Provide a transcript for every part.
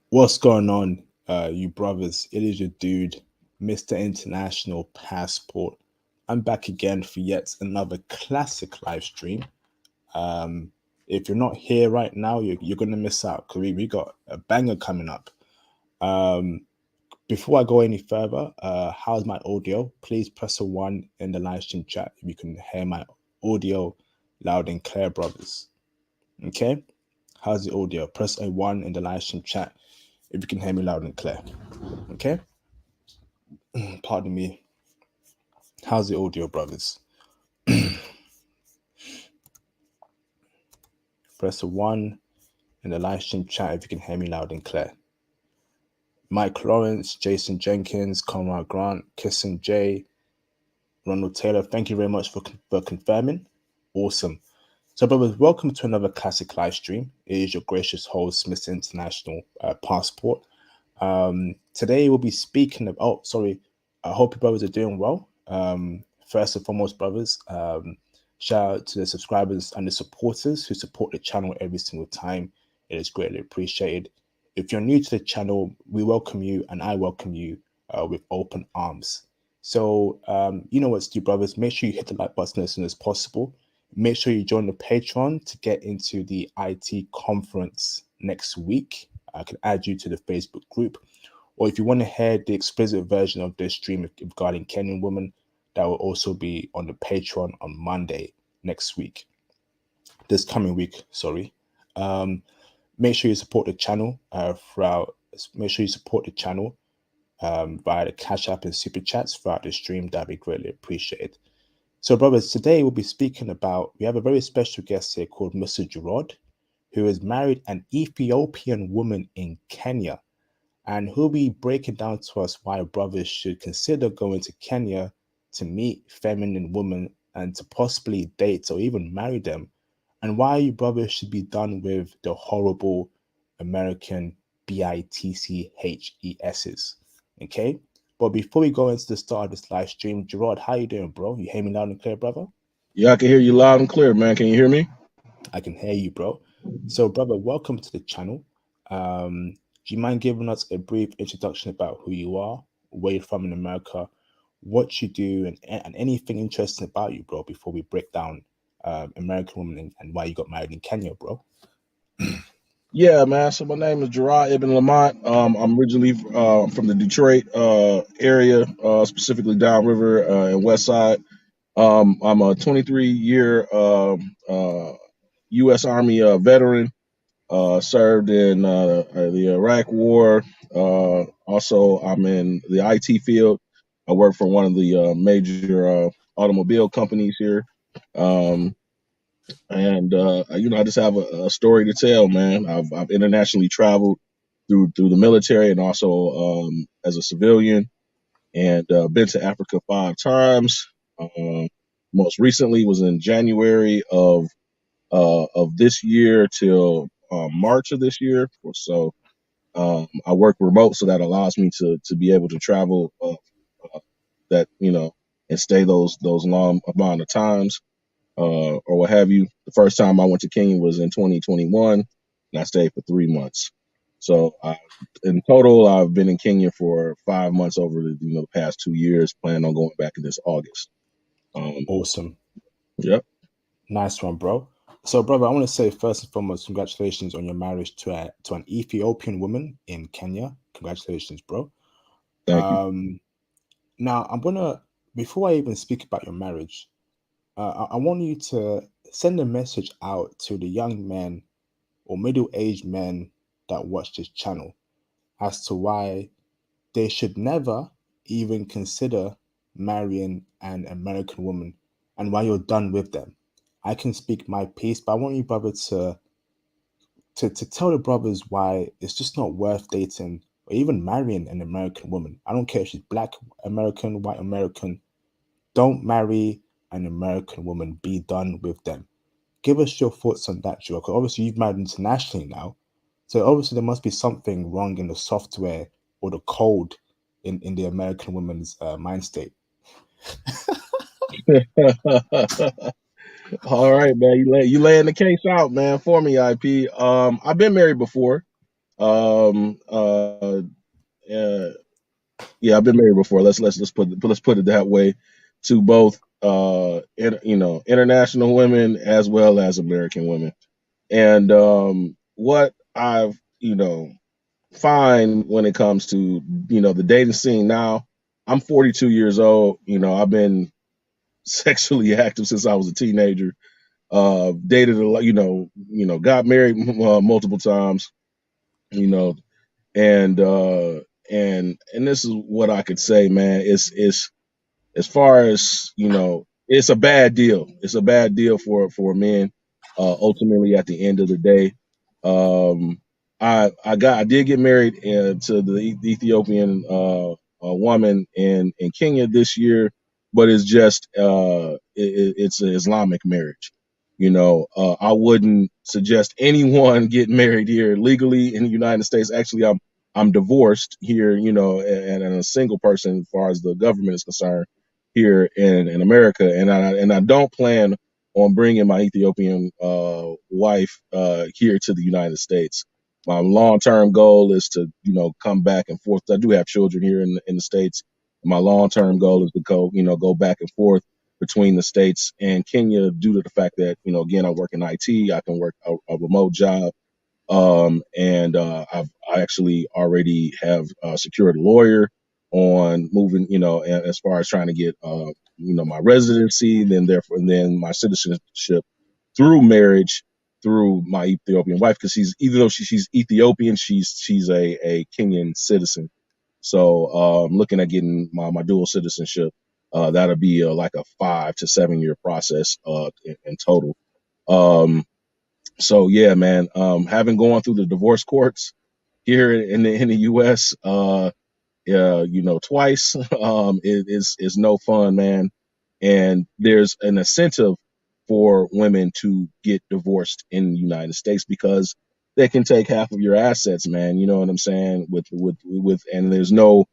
What's going on, you brothers? It is your dude, Mr. International Passport. I'm back again for yet another classic live stream. Um, if you're not here right now, you're gonna miss out because we got a banger coming up. Um, Before I go any further, how's my audio? Please press a one in the live stream chat if you can hear my audio loud and clear, brothers. Okay? How's the audio? Press a one in the live stream chat if you can hear me loud and clear. Okay? Pardon me. How's the audio, brothers? Press a one in the live stream chat if you can hear me loud and clear. Mike Lawrence, Jason Jenkins, Conrad Grant, Kissin J, Ronald Taylor, thank you very much for confirming. Awesome. So, brothers, welcome to another classic live stream. It is your gracious host, Mr. International Passport. Today we'll be speaking of. Oh, sorry. I hope you brothers are doing well. First and foremost, brothers, shout out to the subscribers and the supporters who support the channel every single time. It is greatly appreciated. If you're new to the channel, we welcome you and I welcome you with open arms. So, you know what to do, brothers. Make sure you hit the like button as soon as possible. Make sure you join the Patreon to get into the IT conference next week. I can add you to the Facebook group. Or if you want to hear the explicit version of this stream regarding Kenyan women, that will also be on the Patreon on Monday next week. This coming week, sorry. Make sure you support the channel throughout. Make sure you support the channel via the Cash App and Super Chats throughout the stream. That'd be greatly appreciated. So, brothers, today we'll be speaking about. We have a very special guest here called Mr. Gerard, who has married an Ethiopian woman in Kenya, and he'll be breaking down to us why brothers should consider going to Kenya to meet feminine women and to possibly date or even marry them, and why you brothers should be done with the horrible American BITCHESs. Okay? But before we go into the start of this live stream, Gerard, how you doing, bro? You hear me loud and clear, brother? Yeah, I can hear you loud and clear, man. Can you hear me? I can hear you, bro. So, brother, welcome to the channel. Do you mind giving us a brief introduction about who you are, where you're from in America, what you do, and anything interesting about you, bro, before we break down American woman and why you got married in Kenya, bro? Yeah, man. So my name is Gerard Ibn Lamont. I'm originally from the Detroit area, specifically downriver and West Side. I'm a 23-year U.S. Army veteran. Served in the Iraq War. Also, I'm in the IT field. I work for one of the major automobile companies here. Um, and I just have a story to tell, man. I've internationally traveled through the military and also as a civilian, and been to Africa 5 times. Most recently was in January of this year till March of this year. So I work remote, so that allows me to be able to travel that and stay those long amount of times. Or what have you. The first time I went to Kenya was in 2021, and I stayed for 3 months. So in total, I've been in Kenya for 5 months over the past 2 years. Plan on going back in this August. Awesome. Yep. Nice one, bro. So, brother, I want to say first and foremost, congratulations on your marriage to an Ethiopian woman in Kenya. Congratulations, bro. Thank you. Um, Now, before I even speak about your marriage, I want you to send a message out to the young men or middle-aged men that watch this channel as to why they should never even consider marrying an American woman and why you're done with them. I can speak my piece, but I want you, brother, to tell the brothers why it's just not worth dating or even marrying an American woman. I don't care if she's black American, white American. Don't marry an American woman. Be done with them. Give us your thoughts on that, Joe. Because obviously you've married internationally now. So obviously there must be something wrong in the software or the code in the American woman's mind state. All right, man. You laying the case out, man, for me, IP. I've been married before. Um, uh, uh, yeah, I've been married before. Let's put it that way, to both international women as well as American women. And what I've find when it comes to the dating scene now, I'm 42 years old. I've been sexually active since I was a teenager. Dated a lot, got married multiple times, you know, and this is what I could say, man. It's as far as it's a bad deal. It's a bad deal for men. Ultimately, at the end of the day, um, I did get married to the Ethiopian woman in Kenya this year, but it's just it's an Islamic marriage. I wouldn't suggest anyone get married here legally in the United States. Actually, I'm divorced here, and a single person as far as the government is concerned here in America, and I don't plan on bringing my Ethiopian wife here to the United States. My long term goal is to come back and forth. I do have children here in the states. My long term goal is to go back and forth between the states and Kenya, due to the fact that again, I work in IT. I can work a remote job, and I actually already have secured a lawyer on moving, as far as trying to get my residency, and then my citizenship through marriage through my Ethiopian wife, because even though she's Ethiopian, she's a Kenyan citizen. So looking at getting my dual citizenship. That'll be like a 5 to 7 year process in total. Um, so yeah, man, having gone through the divorce courts here in the U.S. Twice, is no fun, man. And there's an incentive for women to get divorced in the United States because they can take half of your assets, man. You know what I'm saying? And there's no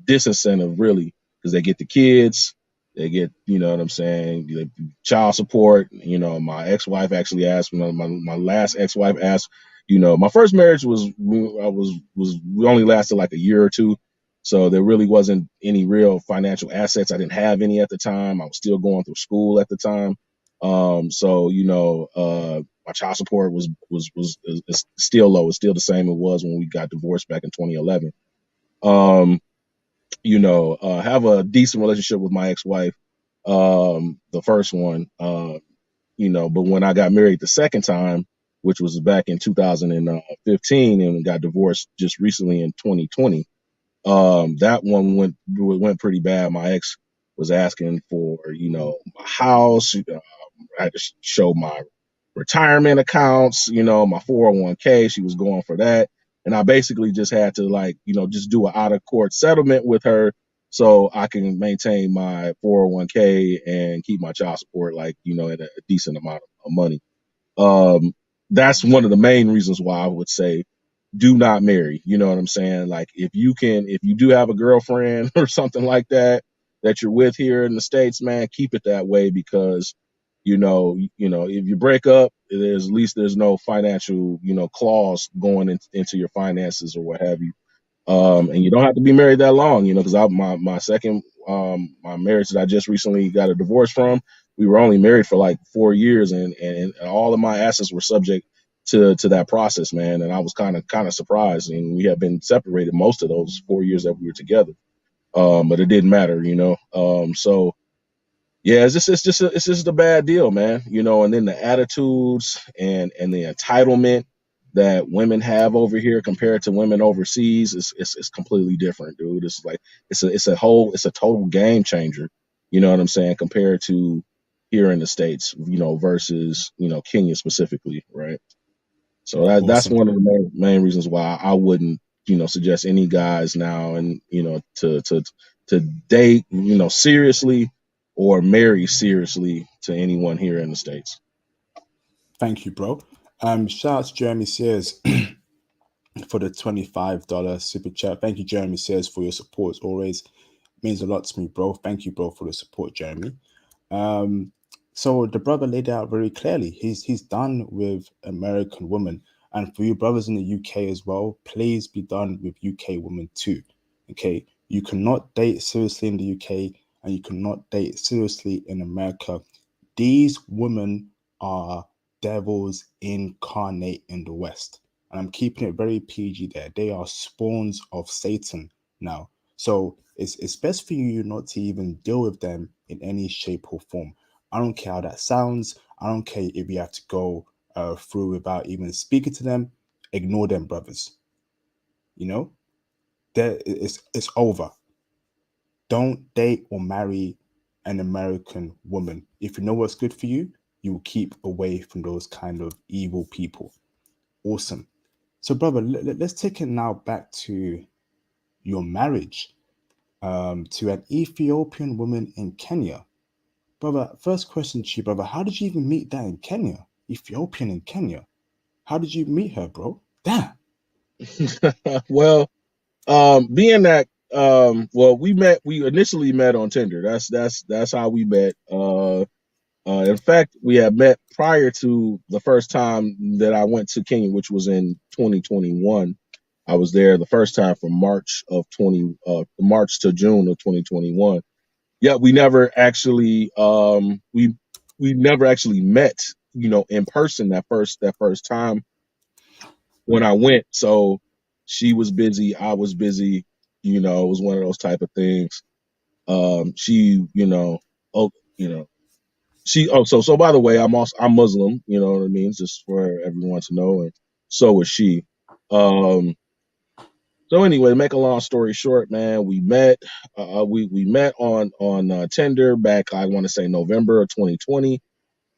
disincentive really, because they get the kids, they get, what I'm saying, child support. My ex-wife actually asked, my last ex-wife asked, my first marriage we only lasted like a year or two, so there really wasn't any real financial assets. I didn't have any at the time. I was still going through school at the time. So my child support is still low. It's still the same it was when we got divorced back in 2011. Um, have a decent relationship with my ex-wife, the first one. But when I got married the second time, which was back in 2015, and got divorced just recently in 2020, that one went pretty bad. My ex was asking for, my house. I had to show my retirement accounts, my 401k. She was going for that. And I basically just had to, like, just do an out of court settlement with her so I can maintain my 401k and keep my child support, like, at a decent amount of money. Um, that's one of the main reasons why I would say do not marry. You know what I'm saying? Like, if you do have a girlfriend or something like that you're with here in the States, man, keep it that way, because if you break up, there's no financial, clause going into your finances or what have you. And you don't have to be married that long, because my second my marriage that I just recently got a divorce from, we were only married for like 4 years, and all of my assets were subject to that process, man. And I was kind of surprised, and we had been separated most of those 4 years that we were together. But it didn't matter, so yeah, it's just a bad deal, man. And then the attitudes and the entitlement that women have over here compared to women overseas is completely different, dude. It's like it's a total game changer. You know what I'm saying? Compared to here in the States, versus Kenya specifically, right? So that's Awesome. one of the main reasons why I wouldn't, suggest any guys now, and to date, seriously, or marry seriously to anyone here in the States. Thank you, bro. Shout out to Jeremy Sears for the $25 super chat. Thank you, Jeremy Sears, for your support. As always, means a lot to me, bro. Thank you, bro, for the support, Jeremy. Um, So the brother laid it out very clearly. He's done with American women, and for you brothers in the UK as well, please be done with UK women too. Okay, you cannot date seriously in the UK, and you cannot date seriously in America. These women are devils incarnate in the West, and I'm keeping it very PG there. They are spawns of Satan now. So it's best for you not to even deal with them in any shape or form. I don't care how that sounds. I don't care if you have to go through without even speaking to them. Ignore them, brothers. You know, it's over. Don't date or marry an American woman. If you know what's good for you, you will keep away from those kind of evil people. Awesome. So, brother, let's take it now back to your marriage to an Ethiopian woman in Kenya. Brother, first question to you, brother. How did you even meet that in Kenya? Ethiopian in Kenya. How did you meet her, bro? Damn. Well, being that well, we initially met on Tinder. That's how we met. In fact, we had met prior to the first time that I went to Kenya, which was in 2021. I was there the first time from March to June of 2021. Yeah, we never actually met, in person that first time when I went. So she was busy, I was busy, it was one of those type of things. She, oh, you know, so by the way, I'm Muslim, you know what I mean, just for everyone to know, and so is she. Um, so anyway, make a long story short, man, we met on Tinder back, I want to say November of 2020.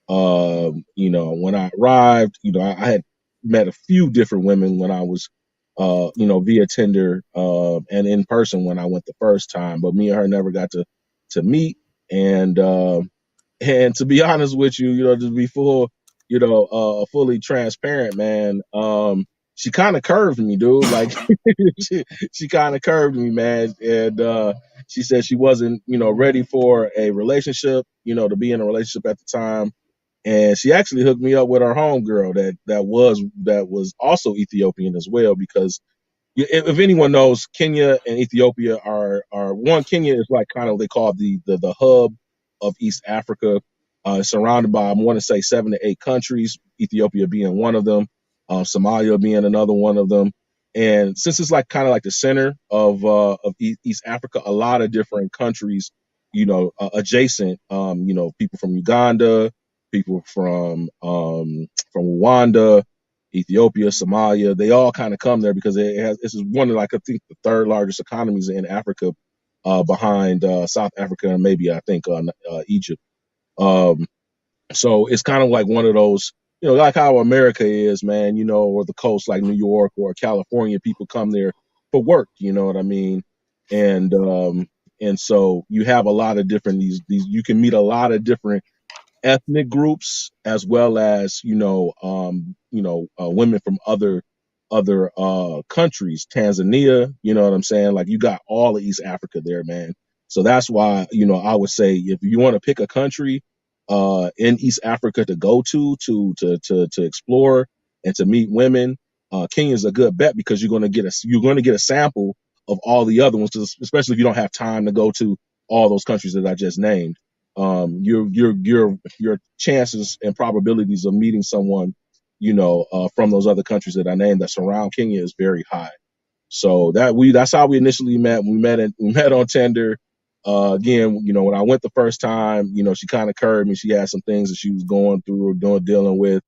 When I arrived, I had met a few different women when I was, via Tinder, and in person when I went the first time, but me and her never got to meet. And to be honest with you, to be fully transparent, man, she kind of curved me, dude. Like she kind of curved me, man. And she said she wasn't, ready for a relationship, to be in a relationship at the time. And she actually hooked me up with her homegirl that was also Ethiopian as well, because if anyone knows, Kenya and Ethiopia are one. Kenya is like kind of, they call it the hub of East Africa. Surrounded by, I want to say, 7 to 8 countries. Ethiopia being one of them, Somalia being another one of them. And since it's like kind of like the center of East Africa, a lot of different countries, adjacent. People from Uganda, people from Rwanda, Ethiopia, Somalia, they all kind of come there because this is one of, like, I think, the third largest economies in Africa, behind South Africa and maybe, I think, Egypt. Um, so it's kind of like one of those, like how America is, man, or the coast, like New York or California, people come there for work, you know what I mean? And so you have a lot of different, these you can meet a lot of different ethnic groups, as well as women from other countries. Tanzania, you know what I'm saying? Like, you got all of East Africa there, man. So that's why, I would say, if you want to pick a country in East Africa to go to explore and to meet women, Kenya is a good bet, because you're going to get a sample of all the other ones, especially if you don't have time to go to all those countries that I just named. Your chances and probabilities of meeting someone, from those other countries that I named that surround Kenya is very high. So that's how we initially met. We met on Tinder. Again, when I went the first time, she kind of curved me. She had some things that she was going through or dealing with,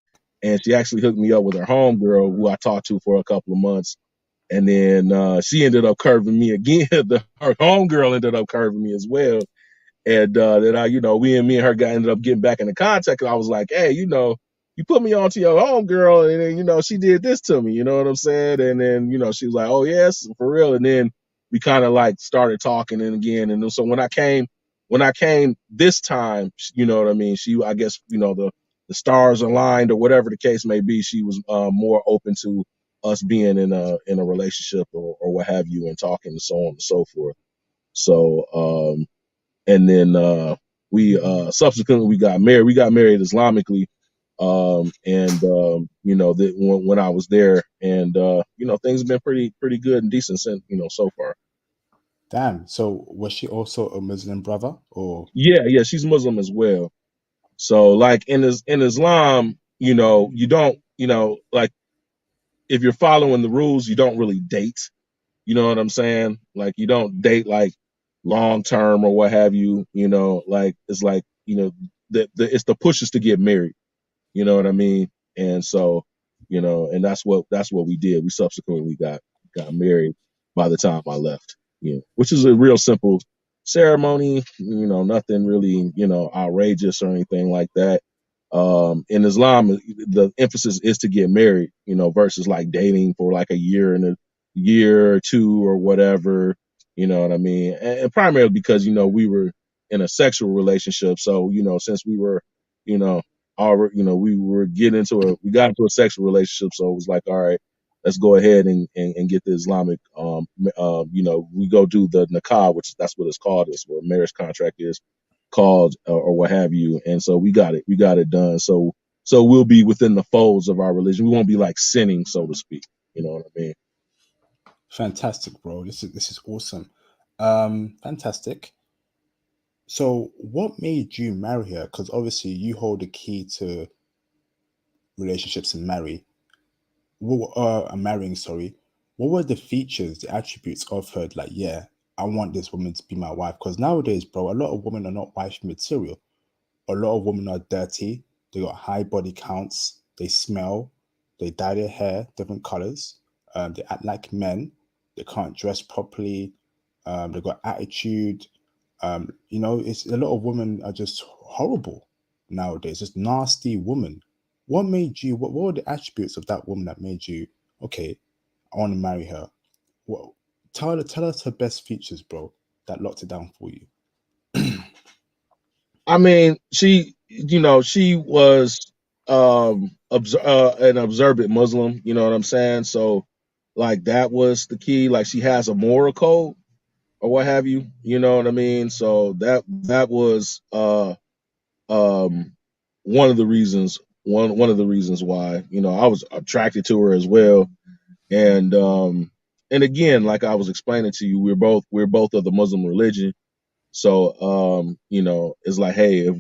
and she actually hooked me up with her homegirl, who I talked to for a couple of months. And then she ended up curving me again. Her homegirl ended up curving me as well. And then me and her ended up getting back into contact. And I was like, hey, you put me onto your homegirl, and then, she did this to me, you know what I'm saying? And then, she was like, oh yes, for real. And then we kind of like started talking, and again. And so when I came this time, you know what I mean? I guess, the stars aligned, or whatever the case may be. She was more open to us being in a relationship, or what have you, and talking and so on and so forth. So, and then we subsequently we got married. We got married Islamically, when I was there, and things have been pretty good and decent since so far. Damn. So was she also a Muslim brother or? Yeah, she's Muslim as well. So like in Islam, you don't, like if you're following the rules, you don't really date. You know what I'm saying? Like you don't date like long term or what have you. Like it's like it's the pushes to get married. You know what I mean? And so, and that's what we did. We subsequently got married by the time I left. Which is a real simple ceremony. Nothing really outrageous or anything like that. In Islam, the emphasis is to get married. Versus like dating for like a year and a year or two or whatever. You know what I mean? And primarily because we were in a sexual relationship. So since we were you know we got into a sexual relationship, so it was like, all right, let's go ahead and get the Islamic we go do the nikah, which that's what it's called, is what a marriage contract is called, or what have you. And so we got it done. So we'll be within the folds of our religion. We won't be like sinning, so to speak. You know what I mean? Fantastic, bro. This is awesome. Fantastic. So what made you marry her? Because obviously you hold the key to relationships and marrying, sorry. What were the features, the attributes of her? Like, yeah, I want this woman to be my wife. Because nowadays, bro, a lot of women are not wife material. A lot of women are dirty. They got high body counts. They smell. They dye their hair different colors. They act like men. They can't dress properly. They got attitude. It's a lot of women are just horrible nowadays. Just nasty women. What made you? What were the attributes of that woman that made you? Okay, I want to marry her. What? Tell us her best features, bro. That locked it down for you. I mean, she was an observant Muslim. You know what I'm saying? So, like that was the key. Like she has a moral code or what have you. You know what I mean? So that was um one of the reasons one of the reasons why I was attracted to her as well. And again, like I was explaining to you, we're both of the Muslim religion. So it's like, hey, if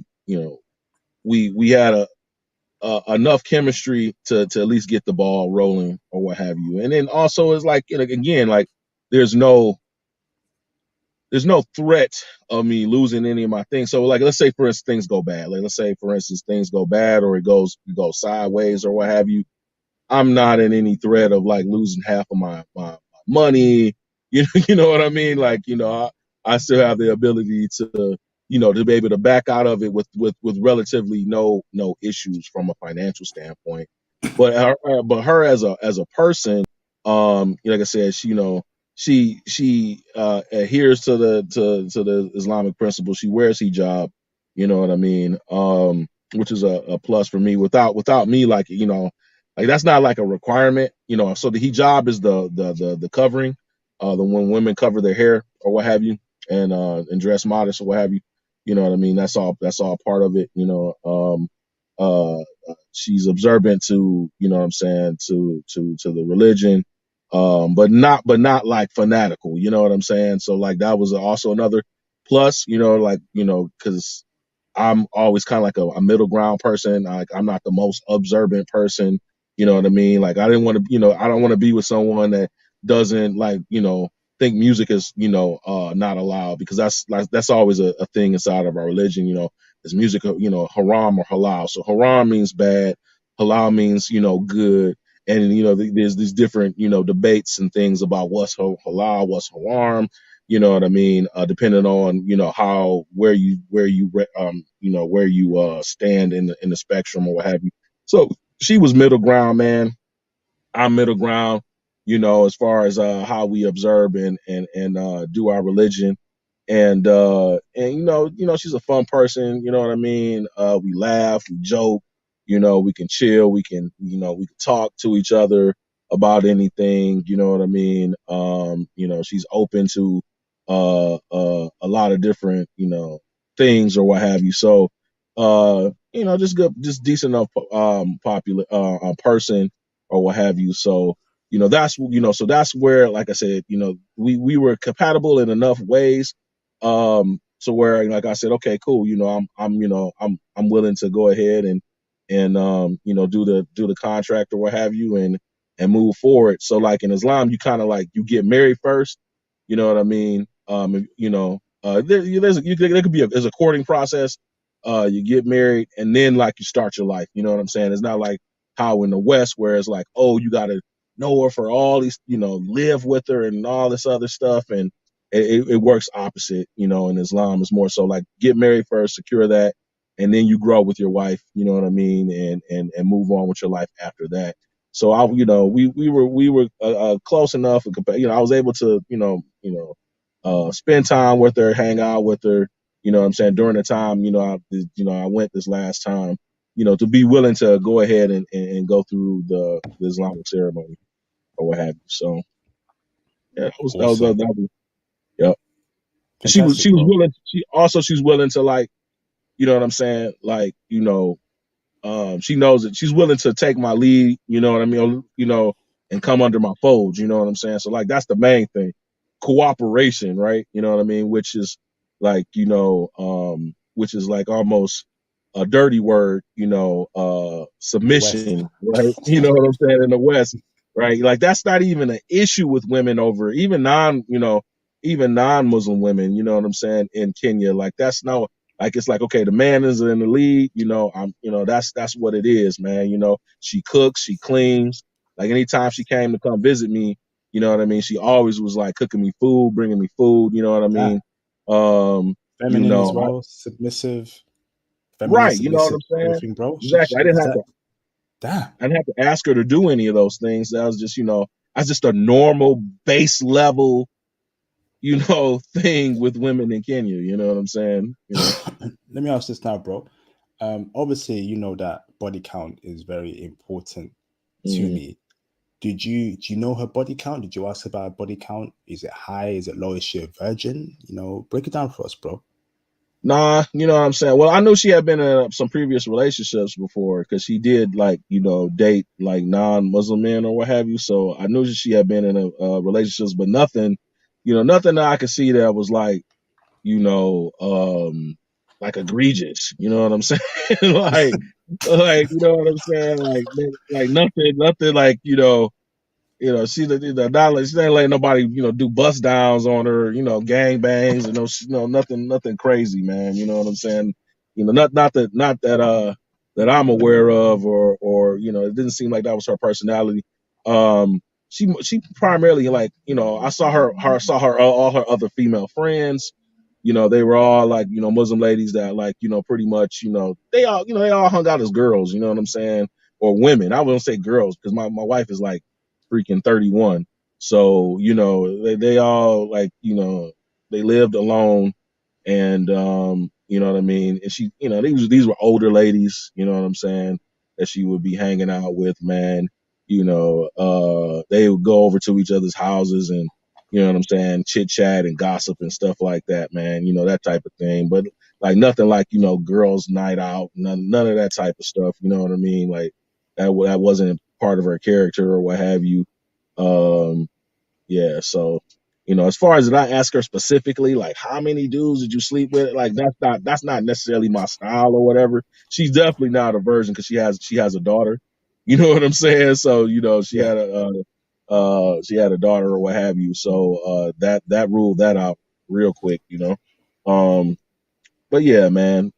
we had enough chemistry to at least get the ball rolling or what have you. And then also it's like, again, like there's no threat of me losing any of my things. So like, let's say for instance things go bad. Like let's say for instance things go bad, or it goes sideways or what have you. I'm not in any threat of like losing half of my money. You know what I mean? Like, I still have the ability to be able to back out of it with relatively no issues from a financial standpoint. But her as a person, like I said, she adheres to the Islamic principle. She wears hijab, you know what I mean? Which is a plus for me. Without me, like, like that's not like a requirement. So the hijab is the covering, the when women cover their hair or what have you, and dress modest or what have you. You know what I mean? That's all part of it. She's observant to, what I'm saying, to the religion, but not like fanatical. You know what I'm saying? So like that was also another plus. Because I'm always kind of like a middle ground person. Like I'm not the most observant person. You know what I mean? Like I didn't want to, I don't want to be with someone that doesn't like, think music is, not allowed, because that's always a thing inside of our religion. Is music, haram or halal? So haram means bad, halal means, good. And there's these different, debates and things about what's halal, what's haram. You know what I mean? Depending on where you stand in the spectrum or what have you. So she was middle ground, man. I'm middle ground. As far as how we observe and do our religion. And she's a fun person. You know what I mean? We laugh, we joke. We can chill. We can talk to each other about anything. You know what I mean? She's open to a lot of different things or what have you. So, just good, just decent enough, popular, person or what have you. So, so that's where, like I said, we were compatible in enough ways. So where, like I said, okay, cool, I'm willing to go ahead and do the contract or what have you, and move forward. So like in Islam, you kind of like you get married first, you know what I mean? There could be there's a courting process. You get married and then like you start your life. You know what I'm saying? It's not like how in the West where it's like, oh, you got to know her for all these, live with her and all this other stuff. And it works opposite. In Islam, it's more so like get married first, secure that, and then you grow with your wife. You know what I mean? And move on with your life after that. So we were close enough, and I was able to spend time with her, hang out with her. You know what I'm saying? During the time, I went this last time, to be willing to go ahead and go through the Islamic ceremony or what have you. So yeah, Awesome. that was yeah. She Fantastic, was bro. willing. She's willing to like, you know what I'm saying? Like, she knows that she's willing to take my lead, you know what I mean, and come under my fold, you know what I'm saying? So like that's the main thing. Cooperation, right? You know what I mean? Which is like almost a dirty word, In the West. submission, right? You know what I'm saying? In the West, right? Like that's not even an issue with women over even non-Muslim women, you know what I'm saying, in Kenya. Like that's no like it's like okay, the man is in the lead, that's what it is, man. She cooks, she cleans. Like anytime she came to come visit me, you know what I mean, she always was like cooking me food, bringing me food, you know what I Yeah. mean? Um, Feminine as well, submissive, feminine, right, you know what submissive, I'm saying? everything, bro. Exactly. Damn. I didn't have to ask her to do any of those things. That was just, that's just a normal base level, thing with women in Kenya. You know what I'm saying? Let me ask this now, bro. Obviously, you know that body count is very important to Mhm. me. Do you know her body count? Did you ask about her body count? Is it high? Is it low? Is she a virgin? Break it down for us, bro. Nah, you know what I'm saying? Well, I knew she had been in some previous relationships before because she did like, date like non-Muslim men or what have you. So I knew that she had been in relationships, but nothing, nothing that I could see that was you know, like egregious. You know what I'm saying? You know what I'm saying? Like nothing like, she ain't letting nobody, do bust downs on her, gang bangs, and nothing crazy, man. You know what I'm saying? Not that I'm aware of, or it didn't seem like that was her personality. She primarily like, I saw her all her other female friends. They were all like, Muslim ladies that like, pretty much, they all hung out as girls. You know what I'm saying? Or women. I wouldn't say girls because my wife is like freaking 31. So, they all like, they lived alone and you know what I mean? And she, these were older ladies, you know what I'm saying, that she would be hanging out with, man. They would go over to each other's houses and you know what I'm saying, chit chat and gossip and stuff like that, man. That type of thing. But like nothing like, girls' night out, none of that type of stuff, you know what I mean? Like that wasn't part of her character or what have you. Um, yeah, so as far as did I ask her specifically, like how many dudes did you sleep with? Like that's not necessarily my style or whatever. She's definitely not a virgin because she has a daughter. You know what I'm saying? So Yeah. she had a daughter or what have you. So that ruled that out real quick. Um, but yeah, man.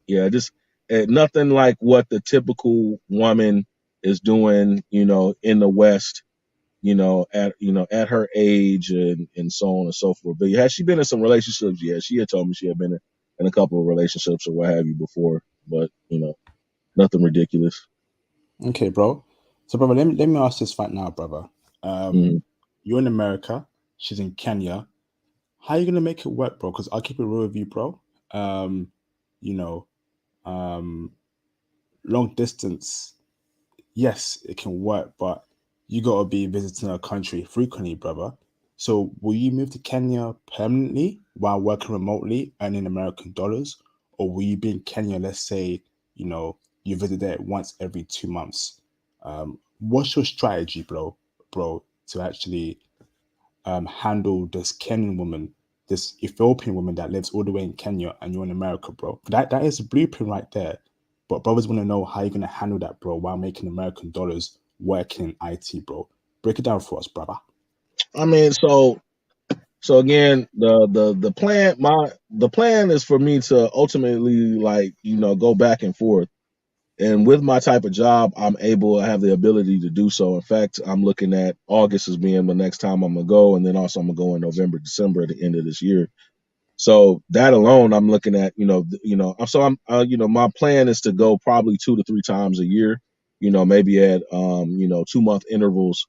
Yeah, just nothing like what the typical woman is doing. In the West at her age and so on and so forth. But has she been in some relationships? Yeah, she had told me she had been in a couple of relationships or what have you before, but nothing ridiculous. Okay, bro. So, brother, let me ask this right now, brother. Um, Mm-hmm. you're in America. She's in Kenya. How are you gonna make it work, bro? Because I'll keep it real with you, bro. Um, you know, um, long distance, yes, it can work, but you gotta be visiting a country frequently, brother. So, will you move to Kenya permanently? while working remotely, earning American dollars, or will you be in Kenya? Let's say you visit there once every 2 months. What's your strategy, bro, to actually handle this Kenyan woman, this Ethiopian woman that lives all the way in Kenya, and you're in America, bro? That is a blueprint right there. But brothers want to know how you're gonna handle that, bro, while making American dollars working in IT, bro. Break it down for us, brother. I mean, so again, the plan is for me to ultimately, like, go back and forth. And with my type of job, I'm able, I have the ability to do so. In fact, I'm looking at August as being the next time I'm gonna go, and then also I'm gonna go in November, December at the end of this year. So that alone, I'm looking at, so my plan is to go probably 2 to 3 times a year, maybe at 2 month intervals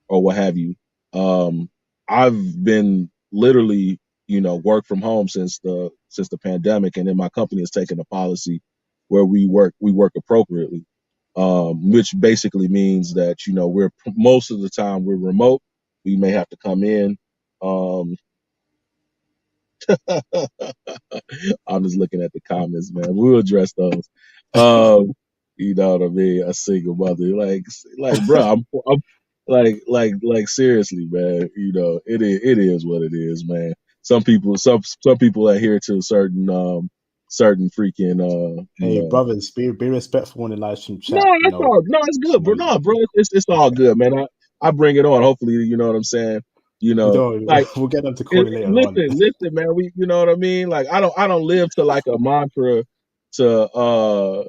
or what have you. Um, I've been literally, work from home since the pandemic, and then my company has taken a policy where we work appropriately, which basically means that we're most of the time we're remote. We may have to come in. Um, I'm just looking at the comments, man. We'll address those. Um, you know what I mean? A single mother, bro, I'm like seriously, man. It is what it is, man. Some people adhere to certain freaking Hey, brothers, be respectful in the live stream no, chat. that's all. No, it's good, bro. No, bro, it's all good, man. I bring it on. Hopefully, you know what I'm saying. we don't. Like, We'll get them to call it later on. listen, man. You know what I mean. Like, I don't live to like a mantra to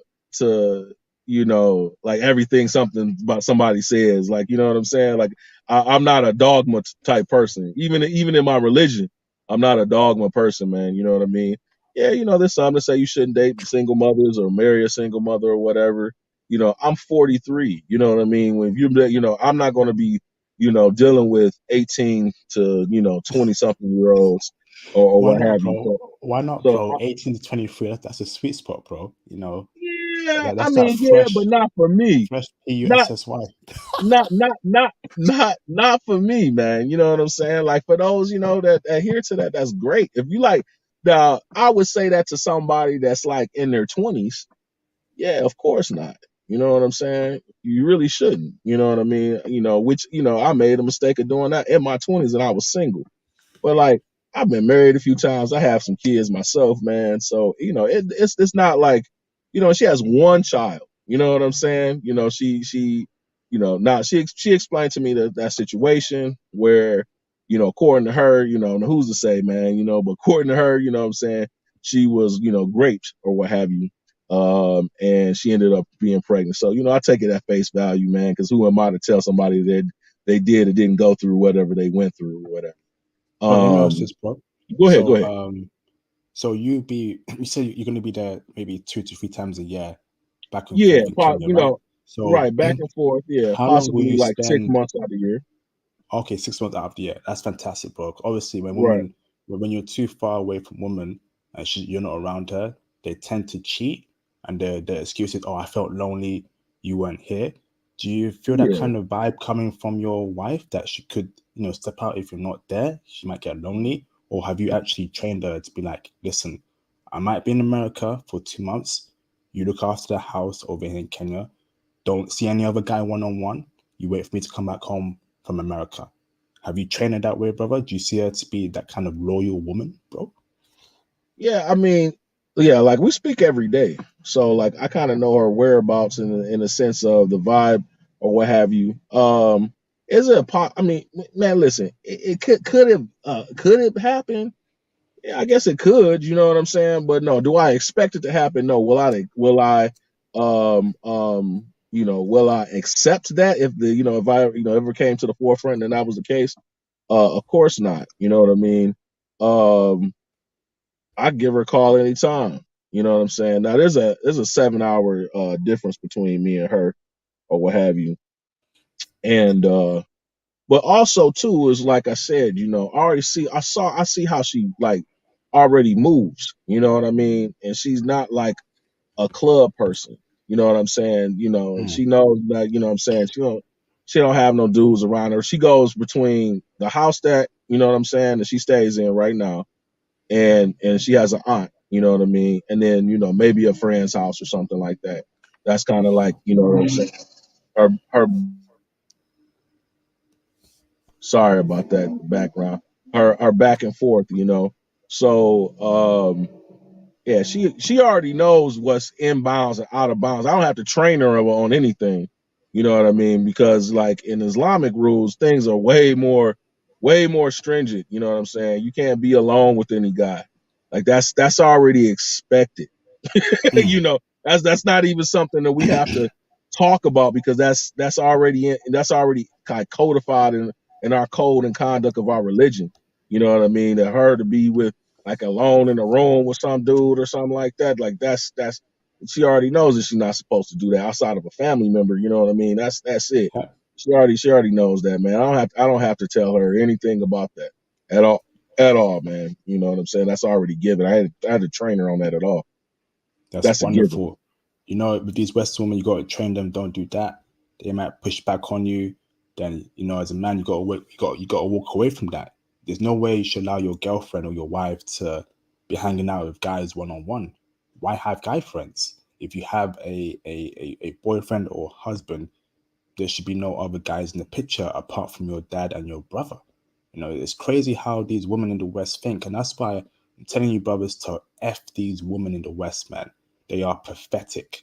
like everything something about somebody says. Like, you know what I'm saying. Like, I'm not a dogma type person. Even in my religion, I'm not a dogma person, man. You know what I mean. Yeah, there's some that say you shouldn't date single mothers or marry a single mother or whatever. I'm 43. You know what I mean. When I'm not going to be dealing with 18 to 20 something year olds or Why what not, have you. bro? Why not, So bro? 18 to 23. That's a sweet spot, bro. yeah, I That's that mean, yeah, but fresh, not for me. fresh Not PUSSY. not for me, man. You know what I'm saying? Like, for those that adhere to that, that's great. If you like, now I would say that to somebody that's like in their 20s. Yeah, of course not. You know what I'm saying? You really shouldn't. You know what I mean? Which I made a mistake of doing that in my 20s, and I was single. But like, I've been married a few times. I have some kids myself, man. So it's not like, she has one child. You know what I'm saying? Now she explained to me that situation where, according to her, who's to say, man, but according to her, what I'm saying, she was, raped or what have you. And she ended up being pregnant. So, I take it at face value, man, because who am I to tell somebody that they did or didn't go through whatever they went through or whatever. But let me ask this, bro. Go ahead, go So, ahead. so you say you're gonna be there maybe 2 to 3 times a year, back and Yeah, forth in Kenya, right? So, right, back and forth. Yeah, how long will possibly you like six spend? months out of the year. Okay, 6 months out of the year. That's fantastic, bro. Obviously, Right. when you're too far away from woman and you're not around her, they tend to cheat, and their excuse is, "Oh, I felt lonely. You weren't here." Do you feel that Yeah. kind of vibe coming from your wife that she could, step out if you're not there? She might get lonely, or have you actually trained her to be like, "Listen, I might be in America for 2 months. You look after the house over here in Kenya. Don't see any other guy one on one. You wait for me to come back home from America." Have you trained her that way, brother? Do you see her to be that kind of loyal woman, bro? Yeah, I mean, yeah, like we speak every day. So like I kind of know her whereabouts in the sense of the vibe or what have you. Is it a I mean, man, listen, it could it happen? Yeah, I guess it could, you know what I'm saying? But no, do I expect it to happen? No. Will I accept that if if I, ever came to the forefront and that was the case? Of course not. You know what I mean? Um, I give her a call anytime. You know what I'm saying? Now there's a 7 hour difference between me and her or what have you. And but also too is like I said, I see how she like already moves, you know what I mean? And she's not like a club person. You know what I'm saying? And Mm. she knows that, what I'm saying, she don't have no dudes around her. She goes between the house that, what I'm saying, that she stays in right now, and she has an aunt, you know what I mean? And then, maybe a friend's house or something like that. That's kind of like, what I'm saying. Her sorry about that background. Her back and forth. So yeah, she already knows what's in bounds and out of bounds. I don't have to train her on anything. You know what I mean? Because like in Islamic rules, things are way more stringent. You know what I'm saying? You can't be alone with any guy. Like that's already expected. Mm. That's not even something that we have to talk about because that's already kind of codified in our code and conduct of our religion. You know what I mean? That her to be with like alone in a room with some dude or something like that, like that's she already knows that she's not supposed to do that outside of a family member. You know what I mean? That's it. Yeah, She already knows that, man. I don't have to tell her anything about that at all. At all, man. You know what I'm saying? That's already given. I had to train her on that at all. that's That's a given. wonderful. You know, with these Western women, you got to train them. Don't do that. They might push back on you. Then, as a man, you got to walk away from that. There's no way you should allow your girlfriend or your wife to be hanging out with guys one on one. Why have guy friends? If you have a boyfriend or husband, there should be no other guys in the picture apart from your dad and your brother. It's crazy how these women in the West think, and that's why I'm telling you, brothers, to F these women in the West, man. They are pathetic.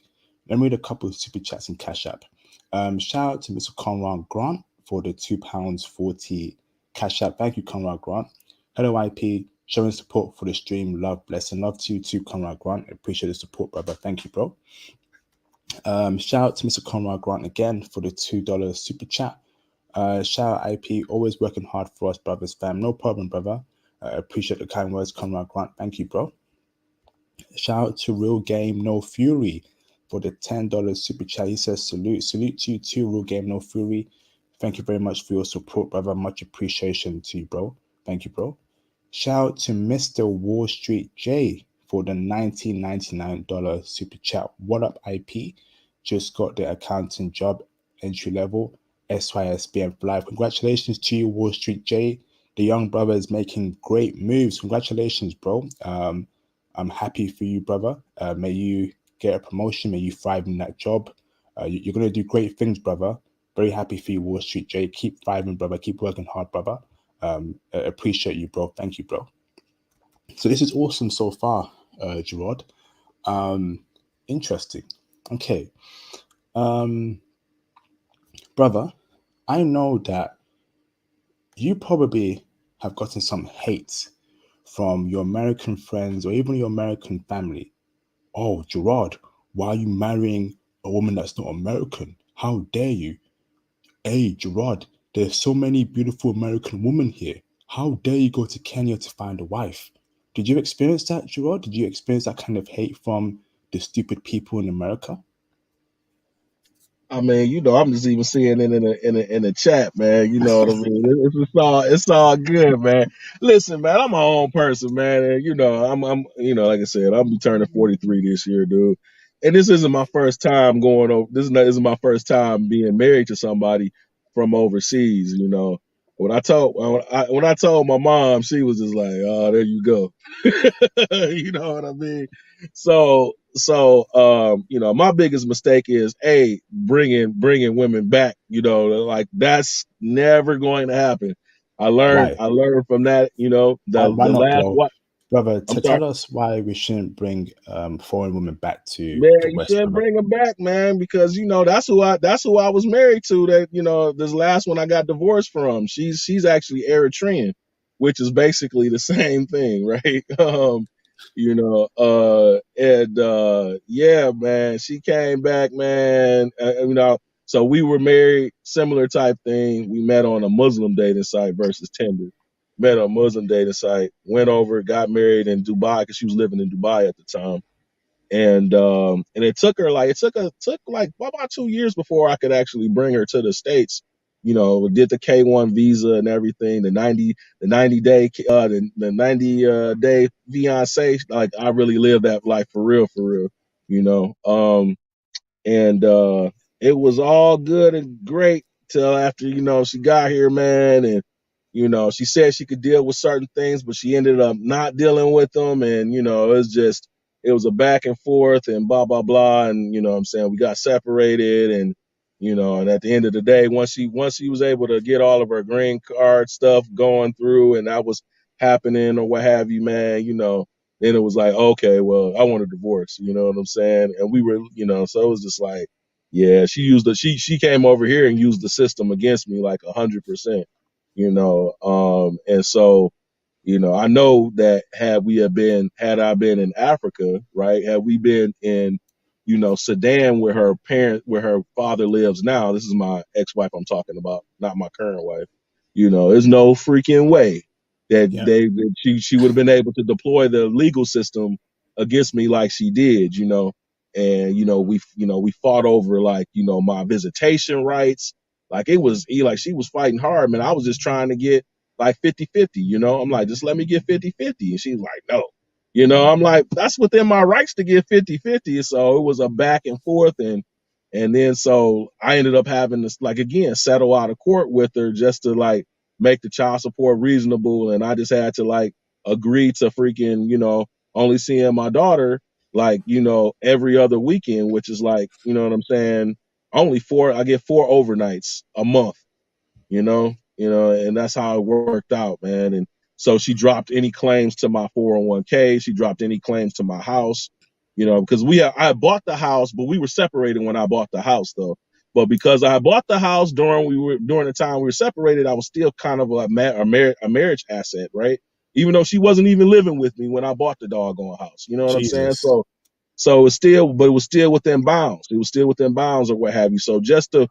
Let me read a couple of super chats and cash app. Shout out to Mr. Conrad Grant for the £2.40 cash app. Thank you, Conrad Grant. Hello, IP. Showing support for the stream. Love, blessing. Love to you too, Conrad Grant. Appreciate the support, brother. Thank you, bro. Shout out to Mr. Conrad Grant again for the $2 super chat. Shout out IP, always working hard for us, brothers, fam. No problem, brother. Appreciate the kind words, Conrad Grant. Thank you, bro. Shout out to Real Game No Fury for the $10 super chat. He says, salute to you too, Real Game No Fury. Thank you very much for your support, brother. Much appreciation to you, bro. Thank you, bro. Shout out to Mr. Wall Street J for the $19.99 super chat. What up, IP? Just got the accounting job, entry level, SYSBM for life. Congratulations to you, Wall Street J. The young brother is making great moves. Congratulations, bro. I'm happy for you, brother. May you get a promotion. May you thrive in that job. You're going to do great things, brother. Very happy for you, Wall Street J. Keep thriving, brother. Keep working hard, brother. Appreciate you, bro. Thank you, bro. So this is awesome so far, Gerard. Interesting. Okay. Brother, I know that you probably have gotten some hate from your American friends or even your American family. Oh, Gerard, why are you marrying a woman that's not American? How dare you? Hey, Gerard, there's so many beautiful American women here. How dare you go to Kenya to find a wife? Did you experience that, Gerard? Did you experience that kind of hate from the stupid people in America? I mean, I'm just even seeing it in the chat, man. You know what I mean? It's all good, man. Listen, man, I'm my own person, man, and like I said, I'm be turning 43 this year, dude. And this isn't my first time going over. This isn't my first time being married to somebody from overseas. When I told my mom, she was just like, "Oh, there you go." You know what I mean? So, my biggest mistake is bringing women back. Like that's never going to happen. I learned Why? I learned from that. Why The not, last bro? what Brother, I'm to sorry. tell us why we shouldn't bring foreign women back to Man, the you West, shouldn't brother. bring them back, man, because that's who I was married to. That this last one I got divorced from. She's actually Eritrean, which is basically the same thing, right? And yeah, man, she came back, man. So we were married, similar type thing. We met on a Muslim dating site versus Tinder. Met on a Muslim dating site, went over, got married in Dubai because she was living in Dubai at the time, and it took about 2 years before I could actually bring her to the States. We did the K1 visa and everything, the 90 day fiance. Like I really lived that life for real, for real. You know. And it was all good and great till after she got here, man, and You know, she said she could deal with certain things, but she ended up not dealing with them. And, you know, it was a back and forth and blah, blah, blah. And, you know what I'm saying? We got separated and, you know, and at the end of the day, once she was able to get all of her green card stuff going through and that was happening or what have you, man, you know, then it was like, okay, well, I want a divorce, you know what I'm saying? And we were, you know, so it was just like, yeah, she came over here and used the system against me like 100%, you know. And so, you know, I know that had I been in Africa, right, had we been in, you know, Sudan where her father lives now, this is my ex-wife I'm talking about, not my current wife, you know, there's no freaking way Yeah. that she would have been able to deploy the legal system against me like she did, you know. And we fought over like, you know, my visitation rights. Like like she was fighting hard, man. I was just trying to get like 50-50, you know. I'm like, just let me get 50-50. And she's like, no. You know, I'm like, that's within my rights to get 50-50. So it was a back and forth and then so I ended up having to like again settle out of court with her just to like make the child support reasonable. And I just had to like agree to freaking, you know, only seeing my daughter like, you know, every other weekend, which is like, you know what I'm saying? I get 4 overnights a month, and that's how it worked out, man. And so she dropped any claims to my 401k. She dropped any claims to my house, you know, because I bought the house, but we were separated when I bought the house, though. But because I bought the house during the time we were separated, I was still kind of a marriage asset, right? Even though she wasn't even living with me when I bought the doggone house, you know what I'm saying? Jesus. But it was still within bounds. It was still within bounds or what have you. So just to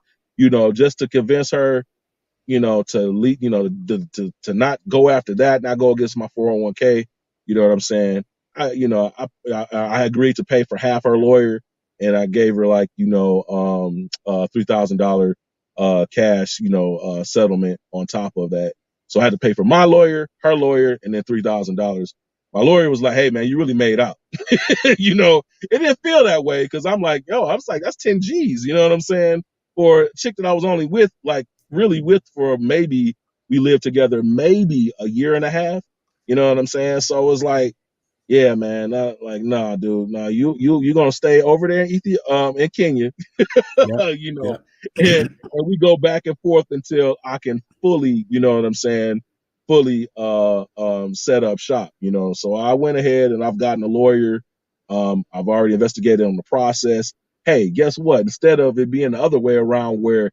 convince her, to lead, to not go after that, not go against my 401k. You know what I'm saying? I agreed to pay for half her lawyer, and I gave her like $3,000 cash settlement on top of that. So I had to pay for my lawyer, her lawyer, and then $3,000. My lawyer was like, "Hey man, you really made out." It didn't feel that way because I'm like, yo, I was like, that's 10 G's. You know what I'm saying? For a chick that I was only with, like really with for maybe we lived together maybe a year and a half. You know what I'm saying? So it was like, yeah, man, nah, dude, nah, you gonna stay over there in in Kenya, Yep. you know, Yep. and we go back and forth until I can fully, you know what I'm saying, fully set up shop, you know. So I went ahead and I've gotten a lawyer. I've already investigated on the process. Hey, guess what? Instead of it being the other way around where,